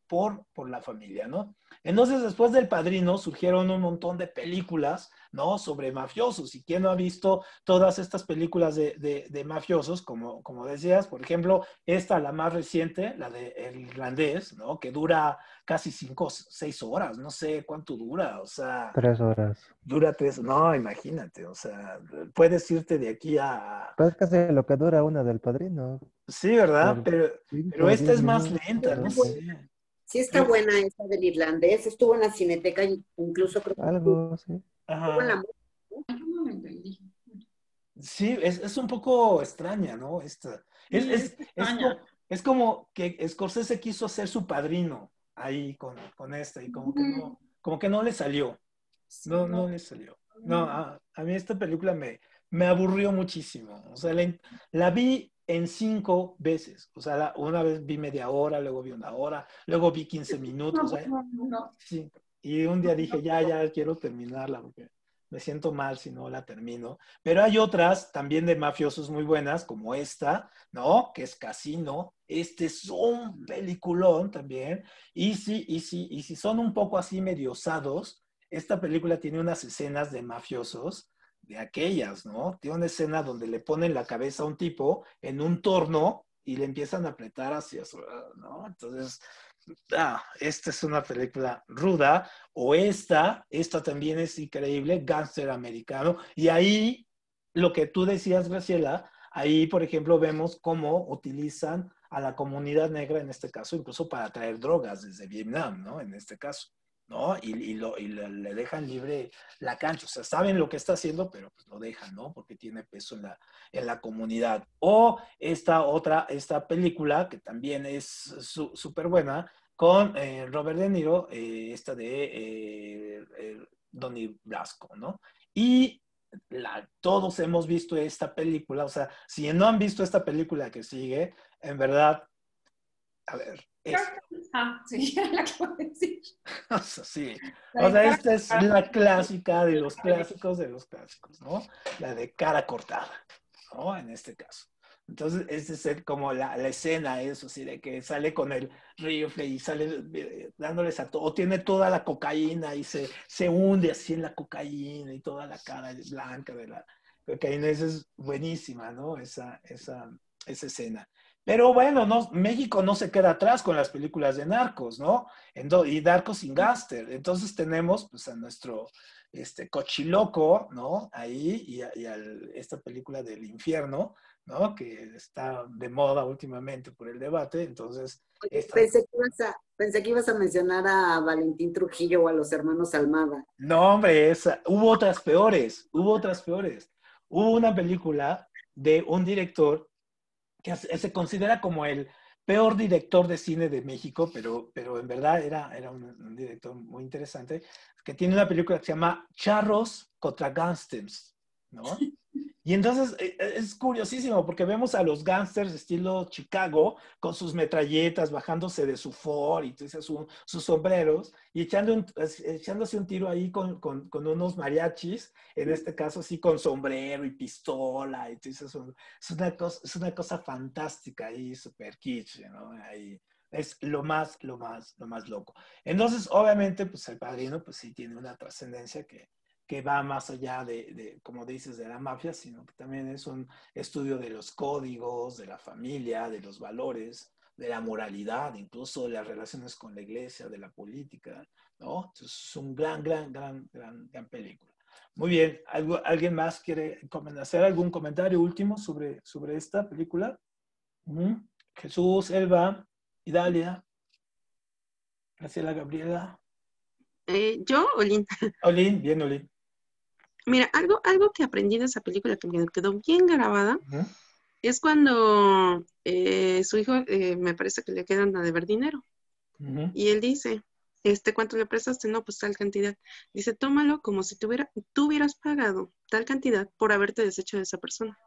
por la familia, ¿no? Entonces, después del Padrino surgieron un montón de películas, ¿no? Sobre mafiosos, y quién no ha visto todas estas películas de mafiosos, como decías, por ejemplo, la más reciente, la de El Irlandés, ¿no? Que dura casi 5 o 6 horas, no sé cuánto dura, o sea... 3 horas. Dura 3, no, imagínate, o sea, puedes irte de aquí a... Pues casi lo que dura una del Padrino. Sí, ¿verdad? Por pero esta es más lenta, no sé. Sí está buena esa del Irlandés, estuvo en la Cineteca, incluso creo que... Algo, sí. Ajá. Sí, es un poco extraña, ¿no? Es como que Scorsese quiso hacer su Padrino ahí con esta, y como que no le salió. No le salió. No, a mí esta película me aburrió muchísimo. O sea, la vi en 5 veces. O sea, una vez vi media hora, luego vi 1 hora, luego vi 15 minutos. Sí. Y un día dije, ya quiero terminarla, porque me siento mal si no la termino. Pero hay otras también de mafiosos muy buenas, como esta, ¿no? Que es Casino. Este es un peliculón también. Y si son un poco así medio osados, esta película tiene unas escenas de mafiosos de aquellas, ¿no? Tiene una escena donde le ponen la cabeza a un tipo en un torno y le empiezan a apretar hacia su, ¿no? Entonces, esta es una película ruda. O esta también es increíble, Gángster Americano. Y ahí, lo que tú decías, Graciela, ahí, por ejemplo, vemos cómo utilizan a la comunidad negra, en este caso, incluso para traer drogas desde Vietnam, ¿no? En este caso, ¿no? Le dejan libre la cancha. O sea, saben lo que está haciendo, pero pues lo dejan, ¿no? Porque tiene peso en la comunidad. O esta película, que también es súper buena, con Robert De Niro, esta de Donnie Brasco, ¿no? Y todos hemos visto esta película. O sea, si no han visto esta película que sigue, en verdad, a ver, sí, la que voy a decir. O sea, sí. O sea, esta es la clásica de los clásicos, ¿no? La de Cara Cortada, ¿no? En este caso. Entonces, es como la escena, eso, así, de que sale con el rifle y sale dándoles a todo, o tiene toda la cocaína y se hunde así en la cocaína y toda la cara blanca de la cocaína. Esa es buenísima, ¿no? Esa escena. Pero bueno, México no se queda atrás con las películas de narcos, ¿no? Y narcos sin gángster. Entonces tenemos pues a nuestro Cochiloco, ¿no? Ahí, y esta película del infierno, ¿no? Que está de moda últimamente por el debate. Entonces, pensé que ibas a mencionar a Valentín Trujillo o a los hermanos Almada. No, hombre, hubo otras peores. Hubo una película de un director que se considera como el peor director de cine de México, pero en verdad era un director muy interesante, que tiene una película que se llama Charros contra Gangsters, ¿no? Y entonces es curiosísimo porque vemos a los gángsters estilo Chicago con sus metralletas bajándose de su Ford y sus sombreros y echándose un tiro ahí con unos mariachis, en este caso así con sombrero y pistola. Entonces es una cosa fantástica y súper kitsch, ¿no? Ahí es lo más loco. Entonces, obviamente, pues El Padrino pues sí tiene una trascendencia que va más allá de, como dices, de la mafia, sino que también es un estudio de los códigos, de la familia, de los valores, de la moralidad, incluso de las relaciones con la iglesia, de la política, ¿no? Entonces es un gran película. Muy bien, ¿alguien más quiere hacer algún comentario último sobre esta película? Jesús, Elba, Idalia, Graciela, Gabriela. ¿Yo, Olin? Olin, bien, Olin. Mira, algo que aprendí de esa película que me quedó bien grabada es cuando su hijo me parece que le quedan a deber dinero. Y él dice, ¿cuánto le prestaste? No, pues tal cantidad. Dice, tómalo como si tú hubieras pagado tal cantidad por haberte deshecho de esa persona.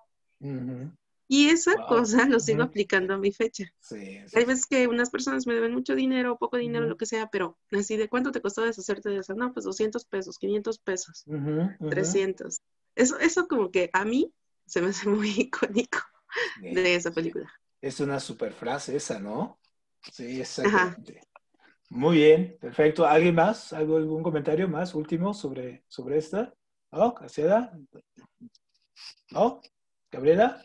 Y esa cosa lo sigo aplicando a mi fecha. Sí. Hay veces que unas personas me deben mucho dinero, poco dinero, lo que sea, pero así de ¿cuánto te costó deshacerte de eso? No, pues 200 pesos, 500 pesos, 300. Eso como que a mí se me hace muy icónico de esa película. Es una super frase esa, ¿no? Sí, exactamente. Ajá. Muy bien, perfecto. ¿Alguien más? ¿Algún comentario más último sobre esta? ¿No? ¿Graciela? ¿No? ¿Gabriela?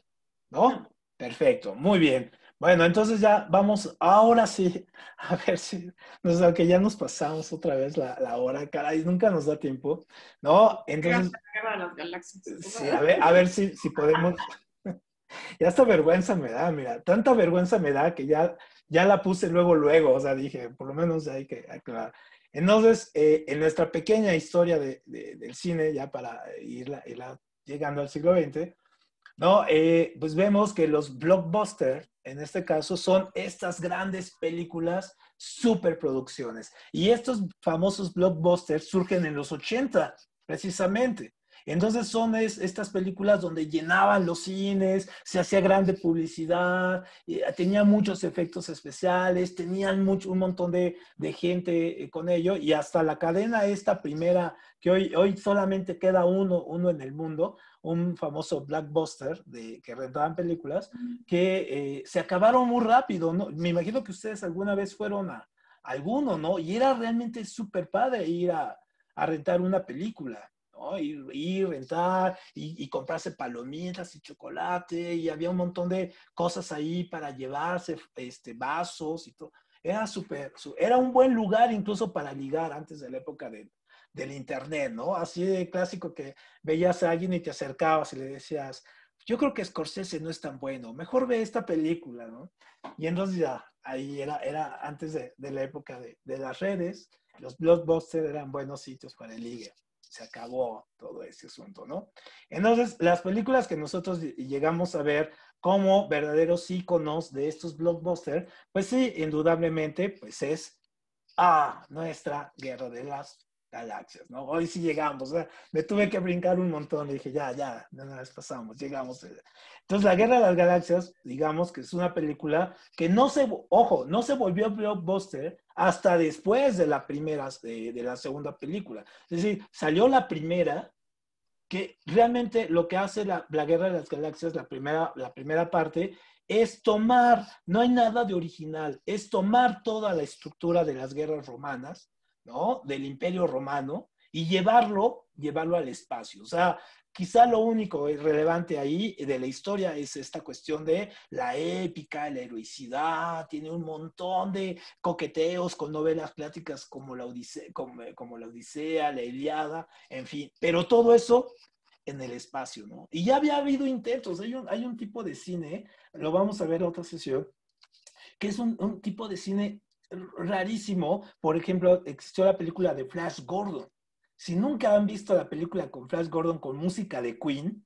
¿No? Perfecto, muy bien. Bueno, entonces ya vamos, ahora sí, a ver si, aunque ya nos pasamos otra vez la hora, caray, nunca nos da tiempo, ¿no? Entonces, sí, a ver si podemos, ya esta vergüenza me da, mira, tanta vergüenza me da que ya la puse luego, o sea, dije, por lo menos hay que aclarar. Entonces, en nuestra pequeña historia del cine, ya para irla llegando al siglo XX, ¿no? Pues vemos que los blockbusters, en este caso, son estas grandes películas, superproducciones. Y estos famosos blockbusters surgen en los 80, precisamente. Entonces son estas películas donde llenaban los cines, se hacía grande publicidad, tenían muchos efectos especiales, tenían un montón de gente con ello, y hasta la cadena esta primera, que hoy solamente queda uno en el mundo, un famoso Blockbuster que rentaban películas, que se acabaron muy rápido, ¿no? Me imagino que ustedes alguna vez fueron a alguno, ¿no? Y era realmente súper padre ir a rentar una película, ¿no? Ir rentar y comprarse palomitas y chocolate, y había un montón de cosas ahí para llevarse, vasos y todo. Era un buen lugar incluso para ligar antes de la época del internet, ¿no? Así de clásico que veías a alguien y te acercabas y le decías, yo creo que Scorsese no es tan bueno, mejor ve esta película, ¿no? Y entonces ya, ahí era antes de la época de las redes, los blockbusters eran buenos sitios para el ligue. Se acabó todo ese asunto, ¿no? Entonces, las películas que nosotros llegamos a ver como verdaderos íconos de estos blockbusters, pues sí, indudablemente, pues es nuestra Guerra de las Galaxias, ¿no? Hoy sí llegamos, o sea, me tuve que brincar un montón, y dije, ya, de una vez pasamos, llegamos. Entonces, la Guerra de las Galaxias, digamos que es una película que no se volvió blockbuster hasta después de de la segunda película. Es decir, salió la primera, que realmente lo que hace la Guerra de las Galaxias, la primera parte, es tomar, no hay nada de original, es tomar toda la estructura de las guerras romanas, ¿no? Del Imperio Romano, y llevarlo al espacio. O sea, quizá lo único relevante ahí de la historia es esta cuestión de la épica, la heroicidad, tiene un montón de coqueteos con novelas clásicas como la Odisea, la Ilíada, en fin, pero todo eso en el espacio, ¿no? Y ya había habido intentos, hay un tipo de cine, lo vamos a ver en otra sesión, que es un tipo de cine rarísimo. Por ejemplo, existió la película de Flash Gordon. Si nunca han visto la película con Flash Gordon con música de Queen,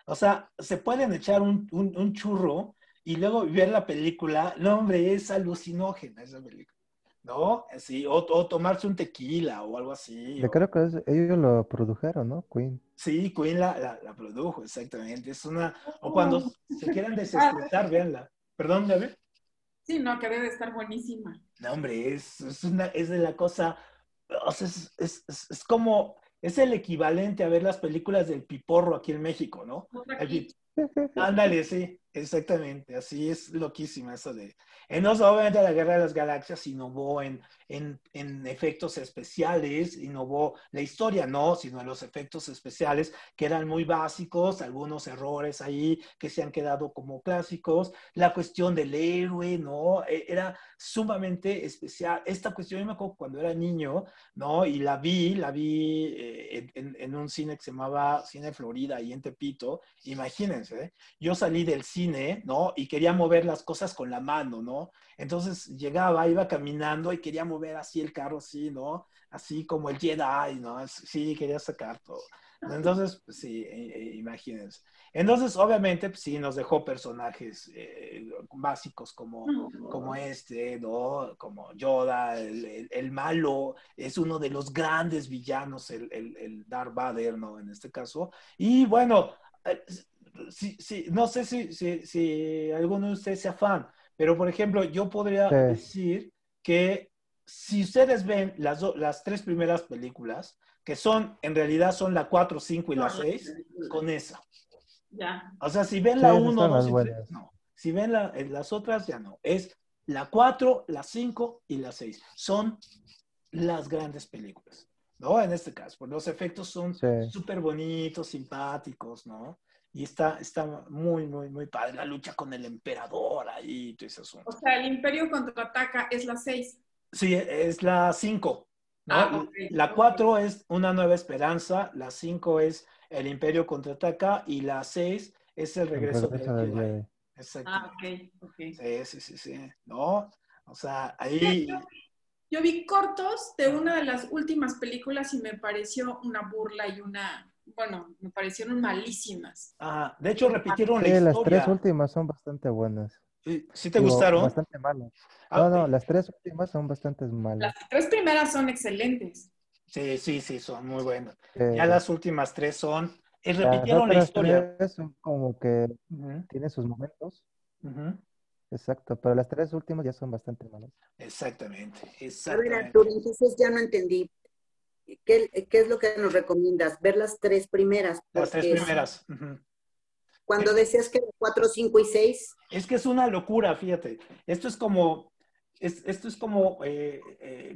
o sea, se pueden echar un churro y luego ver la película. No, hombre, es alucinógena esa película, ¿no? Sí, o tomarse un tequila o algo así. Yo creo que ellos lo produjeron, ¿no? Queen. Sí, Queen la produjo, exactamente. O cuando se quieran desestresar, véanla. Perdón, David. Sí, no, que debe estar buenísima. No, hombre, es de la cosa, o sea, es como, es el equivalente a ver las películas del Piporro aquí en México, ¿no? Ándale, sí, exactamente, así es loquísima eso de... Entonces, obviamente, la Guerra de las Galaxias innovó en efectos especiales, innovó la historia, no, sino en los efectos especiales, que eran muy básicos, algunos errores ahí que se han quedado como clásicos, la cuestión del héroe, ¿no? Era sumamente especial. Esta cuestión, yo me acuerdo cuando era niño, ¿no? Y la vi en un cine que se llamaba Cine Florida, ahí en Tepito. Imagínense, ¿eh? Yo salí del cine, ¿no? Y quería mover las cosas con la mano, ¿no? Entonces iba caminando y quería mover así el carro, así, ¿no? Así como el Jedi, ¿no? Sí, quería sacar todo. Entonces, pues, sí, imagínense. Entonces, obviamente, pues, sí, nos dejó personajes básicos como este, ¿no? Como Yoda, el malo, es uno de los grandes villanos, el Darth Vader, ¿no? En este caso. Y bueno, sí, no sé si alguno de ustedes sea fan, pero por ejemplo, yo podría decir que si ustedes ven las tres primeras películas, que en realidad son la 4, 5 y la 6, con esa. Ya. O sea, si ven la 1, 2 y 3, no. Si ven las otras, ya no. Es la 4, la 5 y la 6. Son las grandes películas, ¿no? En este caso, pues los efectos son súper bonitos, simpáticos, ¿no? Y está muy, muy, muy padre la lucha con el emperador ahí, todo ese asunto. O sea, el Imperio contraataca es la 6. Sí, es la 5, ¿no? Okay. La 4 es Una Nueva Esperanza, la 5 es El Imperio contraataca y la 6 es El Regreso del Jedi. Exacto. Ok. Sí. ¿No? O sea, ahí... Yo vi cortos de una de las últimas películas y me pareció una burla y me parecieron malísimas. De hecho, repitieron la historia. Las tres últimas son bastante buenas. ¿Sí te gustaron? Bastante malas. No, las tres últimas son bastante malas. Las tres primeras son excelentes. Sí, son muy buenas. Ya las últimas tres son Las repitieron la otras historia. tres son como que Ujú, tienen sus momentos. ujú. Exacto, pero las tres últimas ya son bastante malas. Exactamente, A ver, exactamente. Arturo, entonces ya no entendí. ¿Qué es lo que nos recomiendas? Ver las tres primeras, Las tres porque primeras. Ujú. cuando decías que 4, 5 y 6, Es que es una locura, fíjate. Esto es como,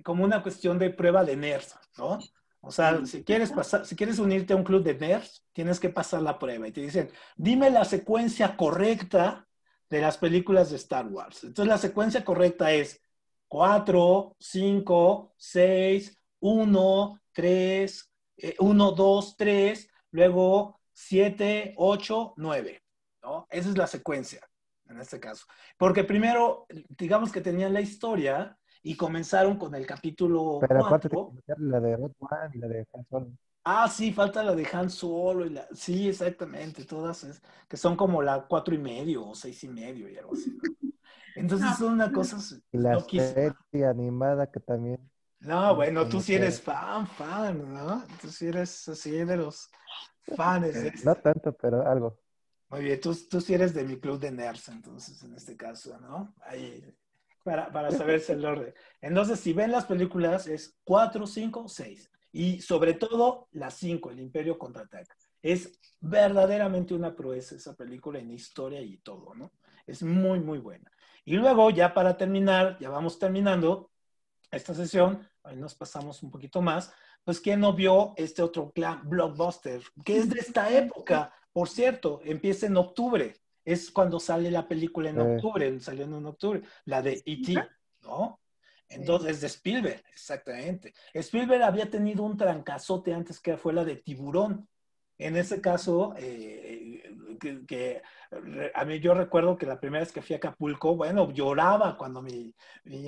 como una cuestión de prueba de nerds, ¿no? O sea, si quieres unirte a un club de nerds, tienes que pasar la prueba. Y te dicen, dime la secuencia correcta de las películas de Star Wars. Entonces la secuencia correcta es 4, 5, 6, 1, 3, 1, 2, 3, luego 7, 8, 9. ¿No? Esa es la secuencia, en este caso. Porque primero, digamos que tenían la historia y comenzaron con el capítulo Pero aparte tienes que 4. meter la de Rogue One y la de Han Solo. Ah, sí, falta la de Han Solo. Sí, exactamente, todas que son como la 4:30 o 6:30 y algo así, ¿no? Entonces son una cosa Y la loquísima. serie animada que también No, tienes bueno, que tú sí eres meter. fan, ¿no? Tú sí eres así de los fans de No esto. tanto, pero algo. Muy bien, tú sí eres de mi club de nerds, entonces, en este caso, ¿no? Ahí, para saberse el orden. Entonces, si ven las películas, es 4, 5, 6. Y sobre todo, la 5, El Imperio Contraataca. Es verdaderamente una proeza esa película en historia y todo, ¿no? Es muy, muy buena. Y luego, ya para terminar, ya vamos terminando esta sesión, ahí nos pasamos un poquito más, pues ¿quién no vio este otro blockbuster? Que es de esta época, por cierto, empieza en octubre, es cuando sale la película en octubre, salió en octubre, la de E.T., ¿no? Entonces, de Spielberg, exactamente. Spielberg había tenido un trancazote antes que fue la de Tiburón. En ese caso, a mí yo recuerdo que la primera vez que fui a Acapulco, bueno, lloraba cuando mi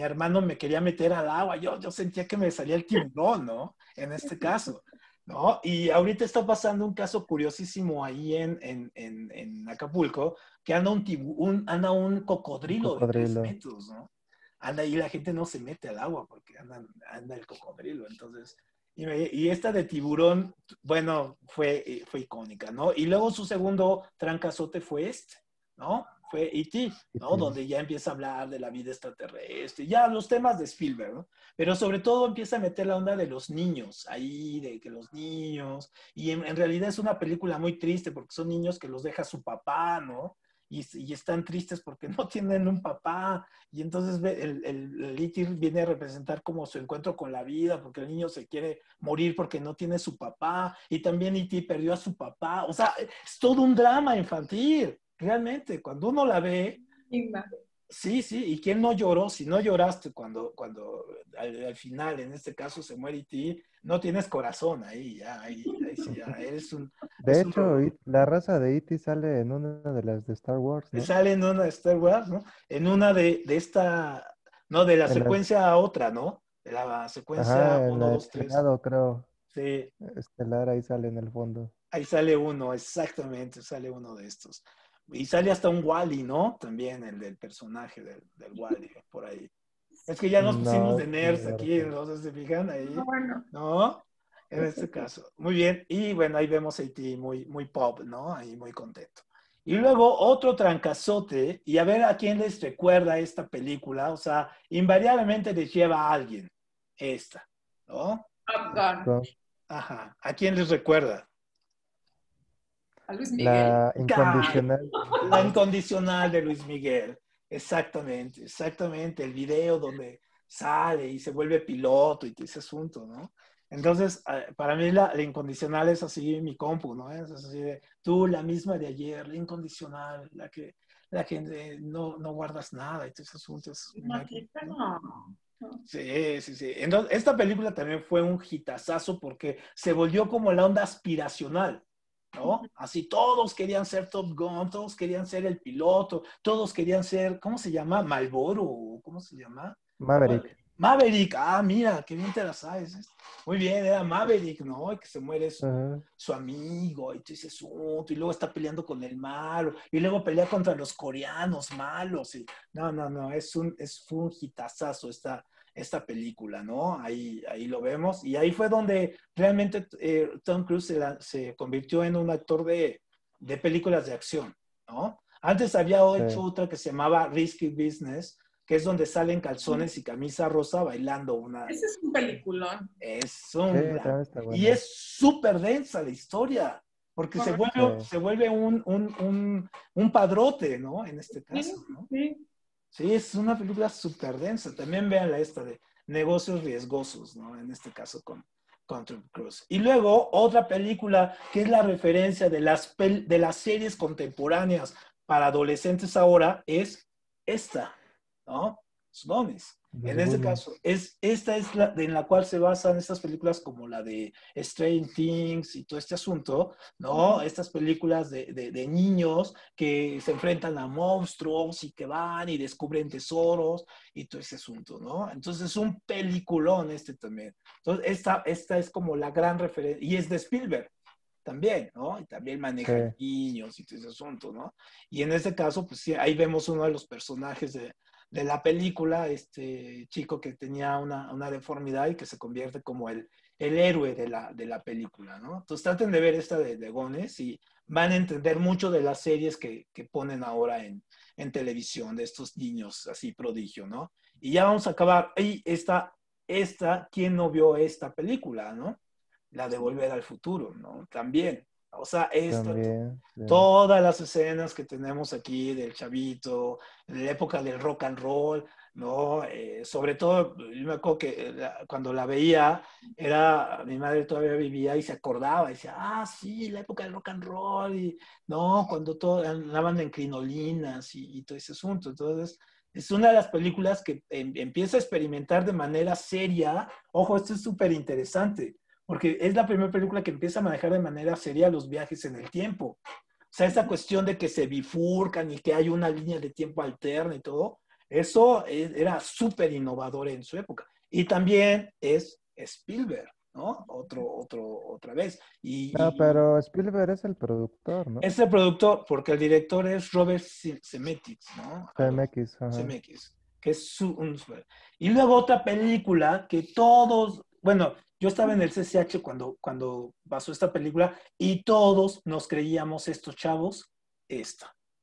hermano me quería meter al agua. Yo sentía que me salía el tiburón, ¿no? En este caso, ¿no? Y ahorita está pasando un caso curiosísimo ahí en Acapulco, que anda anda un Un cocodrilo de 3 cocodrilo. metros, ¿no? Anda ahí, la gente no se mete al agua porque anda el cocodrilo. Entonces, y esta de Tiburón, bueno, fue icónica, ¿no? Y luego su segundo trancazote fue ¿no? Fue E.T., ¿no? Donde ya empieza a hablar de la vida extraterrestre, ya los temas de Spielberg, ¿no? Pero sobre todo empieza a meter la onda de los niños, ahí, de que los niños, y en realidad es una película muy triste porque son niños que los deja su papá, ¿no? Y están tristes porque no tienen un papá, y entonces el E.T. viene a representar como su encuentro con la vida, porque el niño se quiere morir porque no tiene su papá, y también E.T. perdió a su papá, o sea, es todo un drama infantil, realmente, cuando uno la ve, sí, y quién no lloró, si no lloraste cuando al final, en este caso, se muere E.T., no tienes corazón ahí sí, ya eres un... De hecho, la raza de E.T. sale en una de las de Star Wars, ¿no? Sale en una de Star Wars, ¿no? En una de esta, no, de la secuencia a otra, ¿no? De la secuencia Ajá, en 1, la 2, 3. Legado, creo. Sí. Estelar, ahí sale en el fondo. Ahí sale uno, exactamente, sale uno de estos. Y sale hasta un Wally, ¿no? También el del personaje del Wally, por ahí. Es que ya nos pusimos de nerds aquí, ¿no? ¿Se fijan ahí? ¿No? En este caso. Muy bien. Y bueno, ahí vemos a E.T. muy, muy pop, ¿no? Ahí muy contento. Y luego otro trancazote, y a ver a quién les recuerda esta película, o sea, invariablemente les lleva a alguien esta, ¿no? Ajá. ¿A quién les recuerda? ¿A Luis Miguel? La incondicional. La incondicional de Luis Miguel. Exactamente. El video donde sale y se vuelve piloto y ese asunto, ¿no? Entonces, para mí la incondicional es así mi compu, ¿no? Es así de, tú, la misma de ayer, la incondicional, la que no guardas nada y ese asunto es... No. Sí. Entonces, esta película también fue un hitazazo porque se volvió como la onda aspiracional, ¿no? Así todos querían ser Top Gun, todos querían ser el piloto, todos querían ser, ¿cómo se llama? Malboro, ¿cómo se llama? Maverick, mira, qué bien te la sabes. Muy bien, era Maverick, ¿no? Y que se muere su amigo y todo ese asunto, y luego está peleando con el malo, y luego pelea contra los coreanos malos. Y, no, fue un hitazazo esta película, ¿no? Ahí lo vemos. Y ahí fue donde realmente Tom Cruise se convirtió en un actor de películas de acción, ¿no? Antes había hecho otra que se llamaba Risky Business, que es donde salen calzones y camisa rosa bailando una... Ese es un peliculón. Es un... está bueno. Y es súper densa la historia, porque se vuelve un padrote, ¿no? En este caso, ¿no? Sí, es una película súper densa. También vean esta de Negocios Riesgosos, ¿no? En este caso con Tom Cruise. Y luego otra película que es la referencia de las series contemporáneas para adolescentes ahora es esta, ¿no? Goonies. En este caso, esta es en la cual se basan estas películas como la de Stranger Things y todo este asunto, ¿no? Estas películas de niños que se enfrentan a monstruos y que van y descubren tesoros y todo ese asunto, ¿no? Entonces es un peliculón también. Entonces esta es como la gran referencia, y es de Spielberg también, ¿no? Y también maneja niños y todo ese asunto, ¿no? Y en este caso, pues sí, ahí vemos uno de los personajes de la película, este chico que tenía una deformidad y que se convierte como el héroe de la película, ¿no? Entonces traten de ver esta de Goonies y van a entender mucho de las series que ponen ahora en televisión, de estos niños así prodigio, ¿no? Y ya vamos a acabar. Y ¿quién no vio esta película, no? La de Volver al Futuro, ¿no? También. O sea, todas las escenas que tenemos aquí del chavito, en la época del rock and roll, ¿no? Sobre todo, yo me acuerdo que cuando la veía, mi madre todavía vivía y se acordaba, y decía, sí, la época del rock and roll, y no, cuando todos andaban en crinolinas y todo ese asunto. Entonces, es una de las películas que empieza a experimentar de manera seria. Ojo, esto es súper interesante, porque es la primera película que empieza a manejar de manera seria los viajes en el tiempo. O sea, esa cuestión de que se bifurcan y que hay una línea de tiempo alterna y todo, eso era súper innovador en su época. Y también es Spielberg, ¿no? Otra vez. Pero Spielberg es el productor, ¿no? Es el productor, porque el director es Robert Zemeckis, ¿no? Zemeckis, que es Y luego otra película que todos, bueno, yo estaba en el CCH cuando pasó esta película y todos nos creíamos estos chavos,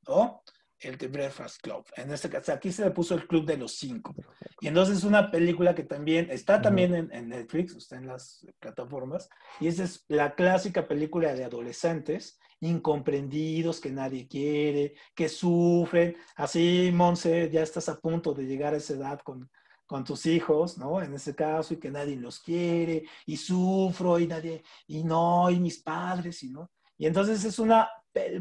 ¿no? El The Breakfast Club. En este caso, aquí se le puso el Club de los 5. Y entonces es una película que también está también en Netflix, está en las plataformas, y esa es la clásica película de adolescentes incomprendidos, que nadie quiere, que sufren. Así, Monse, ya estás a punto de llegar a esa edad con tus hijos, ¿no? En ese caso, y que nadie los quiere, y sufro, y mis padres, y no. Y entonces es un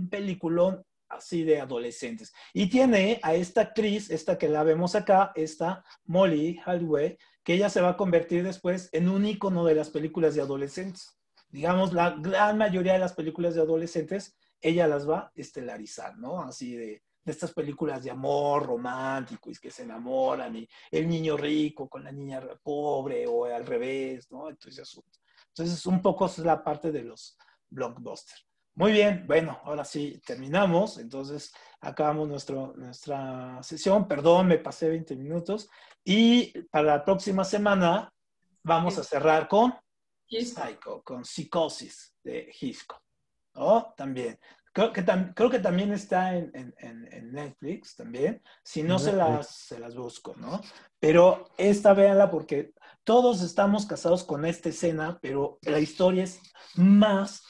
peliculón así de adolescentes. Y tiene a esta actriz, esta que la vemos acá, esta Molly Hathaway, que ella se va a convertir después en un ícono de las películas de adolescentes. Digamos, la gran mayoría de las películas de adolescentes, ella las va a estelarizar, ¿no? Así de estas películas de amor romántico y que se enamoran, y el niño rico con la niña pobre o al revés, ¿no? Entonces un poco es la parte de los blockbusters. Muy bien, bueno, ahora sí terminamos, entonces acabamos nuestra sesión. Perdón, me pasé 20 minutos. Y para la próxima semana vamos a cerrar con Psycho, con Psicosis de Hitchcock, ¿no? También. Creo que también está en Netflix también. Si no, se las busco, ¿no? Pero esta véanla porque todos estamos casados con esta escena, pero la historia es más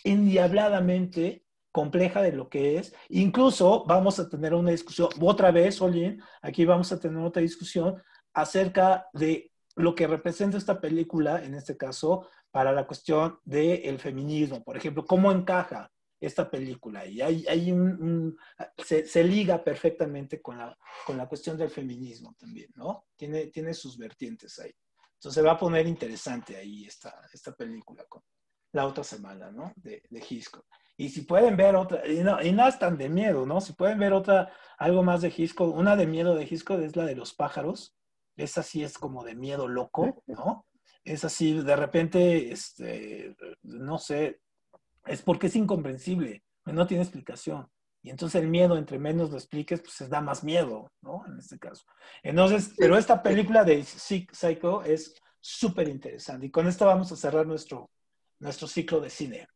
endiabladamente compleja de lo que es. Incluso vamos a tener una discusión, otra vez, Olin, aquí vamos a tener otra discusión acerca de lo que representa esta película, en este caso, para la cuestión del feminismo. Por ejemplo, ¿cómo encaja esta película? Y se liga perfectamente con la cuestión del feminismo también, ¿no? Tiene sus vertientes ahí. Entonces se va a poner interesante ahí esta película con la otra semana, ¿no? De Hitchcock. Y si pueden ver otra, y no es tan de miedo, ¿no? Si pueden ver algo más de Hitchcock, una de miedo de Hitchcock es la de los pájaros. Esa sí es como de miedo loco, ¿no? Es así, de repente, no sé, es porque es incomprensible, no tiene explicación. Y entonces el miedo, entre menos lo expliques, pues da más miedo, ¿no? En este caso. Entonces, pero esta película de Psycho es súper interesante. Y con esto vamos a cerrar nuestro ciclo de cine,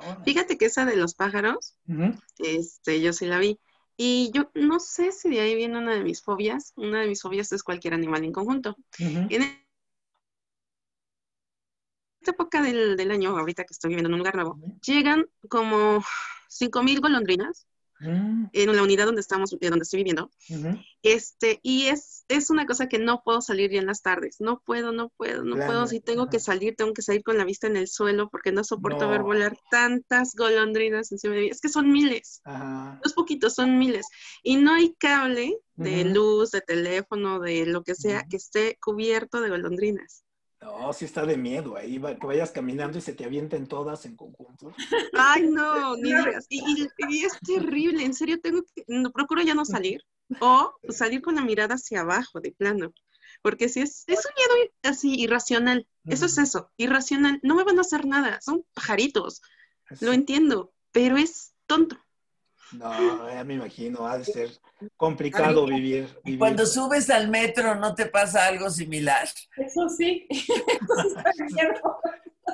¿no? Fíjate que esa de los pájaros, yo sí la vi. Y yo no sé si de ahí viene una de mis fobias. Una de mis fobias es cualquier animal en conjunto. En esta época del año, ahorita que estoy viviendo en un lugar nuevo, llegan como 5,000 golondrinas en la unidad donde estoy viviendo. Y es una cosa que no puedo salir ya en las tardes. No puedo. Si tengo que salir con la vista en el suelo porque no soporto ver volar tantas golondrinas encima de mí. Es que son miles. No es poquito, son miles. Y no hay cable de luz, de teléfono, de lo que sea, que esté cubierto de golondrinas. No, sí está de miedo. Ahí que vayas caminando y se te avienten todas en conjunto. Ay, no, ni digas. Y es terrible. En serio, procuro ya no salir. O salir con la mirada hacia abajo, de plano. Porque si es un miedo así irracional. Eso es eso, irracional. No me van a hacer nada. Son pajaritos. Lo entiendo, pero es tonto. No, ya me imagino, ha de ser complicado vivir. Y cuando subes al metro, ¿no te pasa algo similar? Eso sí.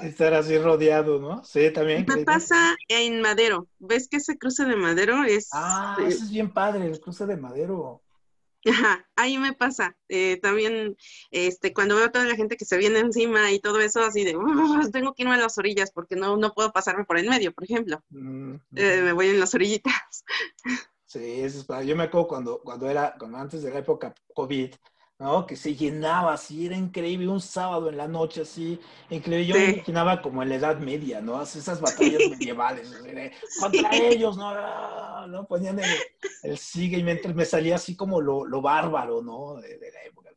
Estar así rodeado, ¿no? Sí, también. Me pasa en Madero. ¿Ves que ese cruce de Madero es... eso es bien padre, el cruce de Madero. Ajá, ahí me pasa. También, cuando veo a toda la gente que se viene encima y todo eso, así de, tengo que irme a las orillas porque no puedo pasarme por el medio, por ejemplo. Me voy en las orillitas. Sí, eso es padre. Yo me acuerdo cuando antes de la época COVID, ¿no? Que se llenaba así, era increíble, un sábado en la noche así, increíble. Yo me imaginaba como en la Edad Media, ¿no? Esas batallas medievales, contra ellos, ¿no? Ponían el sigue y me salía así como lo bárbaro, ¿no? De la época.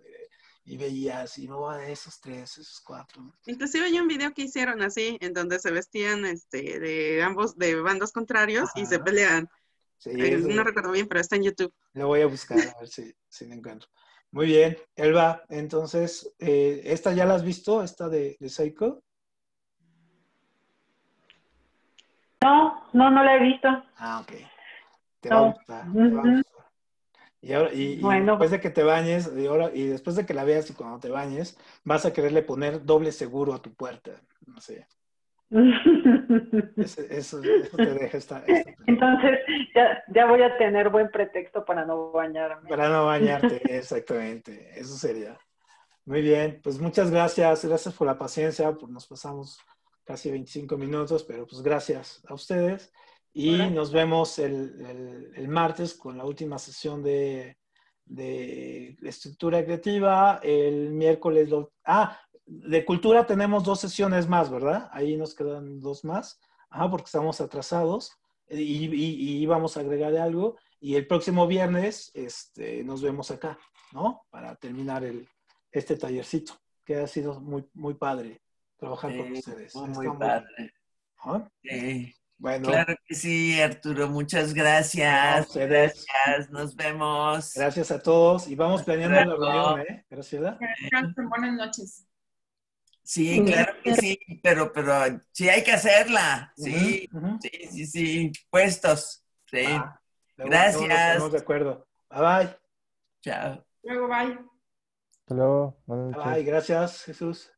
Y veía así, no, esos 3, esos 4. Inclusive hay un video que hicieron así, en donde se vestían de bandos contrarios y se pelean. Sí, no recuerdo bien, pero está en YouTube. Lo voy a buscar, a ver si lo encuentro. Muy bien, Elba, entonces, ¿esta ya la has visto, esta de Psycho? No la he visto. Ok. Te va a gustar. Y ahora, bueno, después de que te bañes, y después de que la veas y cuando te bañes, vas a quererle poner doble seguro a tu puerta. No sé. Eso te deja esta. Entonces, ya voy a tener buen pretexto para no bañarme. Para no bañarte, exactamente. Eso sería. Muy bien, pues muchas gracias. Gracias por la paciencia. Pues nos pasamos casi 25 minutos, pero pues gracias a ustedes. Y nos vemos el martes con la última sesión de estructura creativa. El miércoles, de cultura tenemos 2 sesiones más, ¿verdad? Ahí nos quedan 2 más, porque estamos atrasados y vamos a agregar algo. Y el próximo viernes nos vemos acá, ¿no? Para terminar este tallercito, que ha sido muy, muy padre trabajar con ustedes. Muy padre. Sí. Bueno. Claro que sí, Arturo. Muchas gracias. Gracias. Nos vemos. Gracias a todos. Y vamos planeando la reunión, ¿eh? Gracias. Buenas noches. Sí, claro que sí, pero sí hay que hacerla. Sí, sí. Puestos. Sí. Gracias. Estamos de acuerdo. Bye. Chao. Luego, bye. Hasta luego. Buenas noches. Bye. Gracias, Jesús.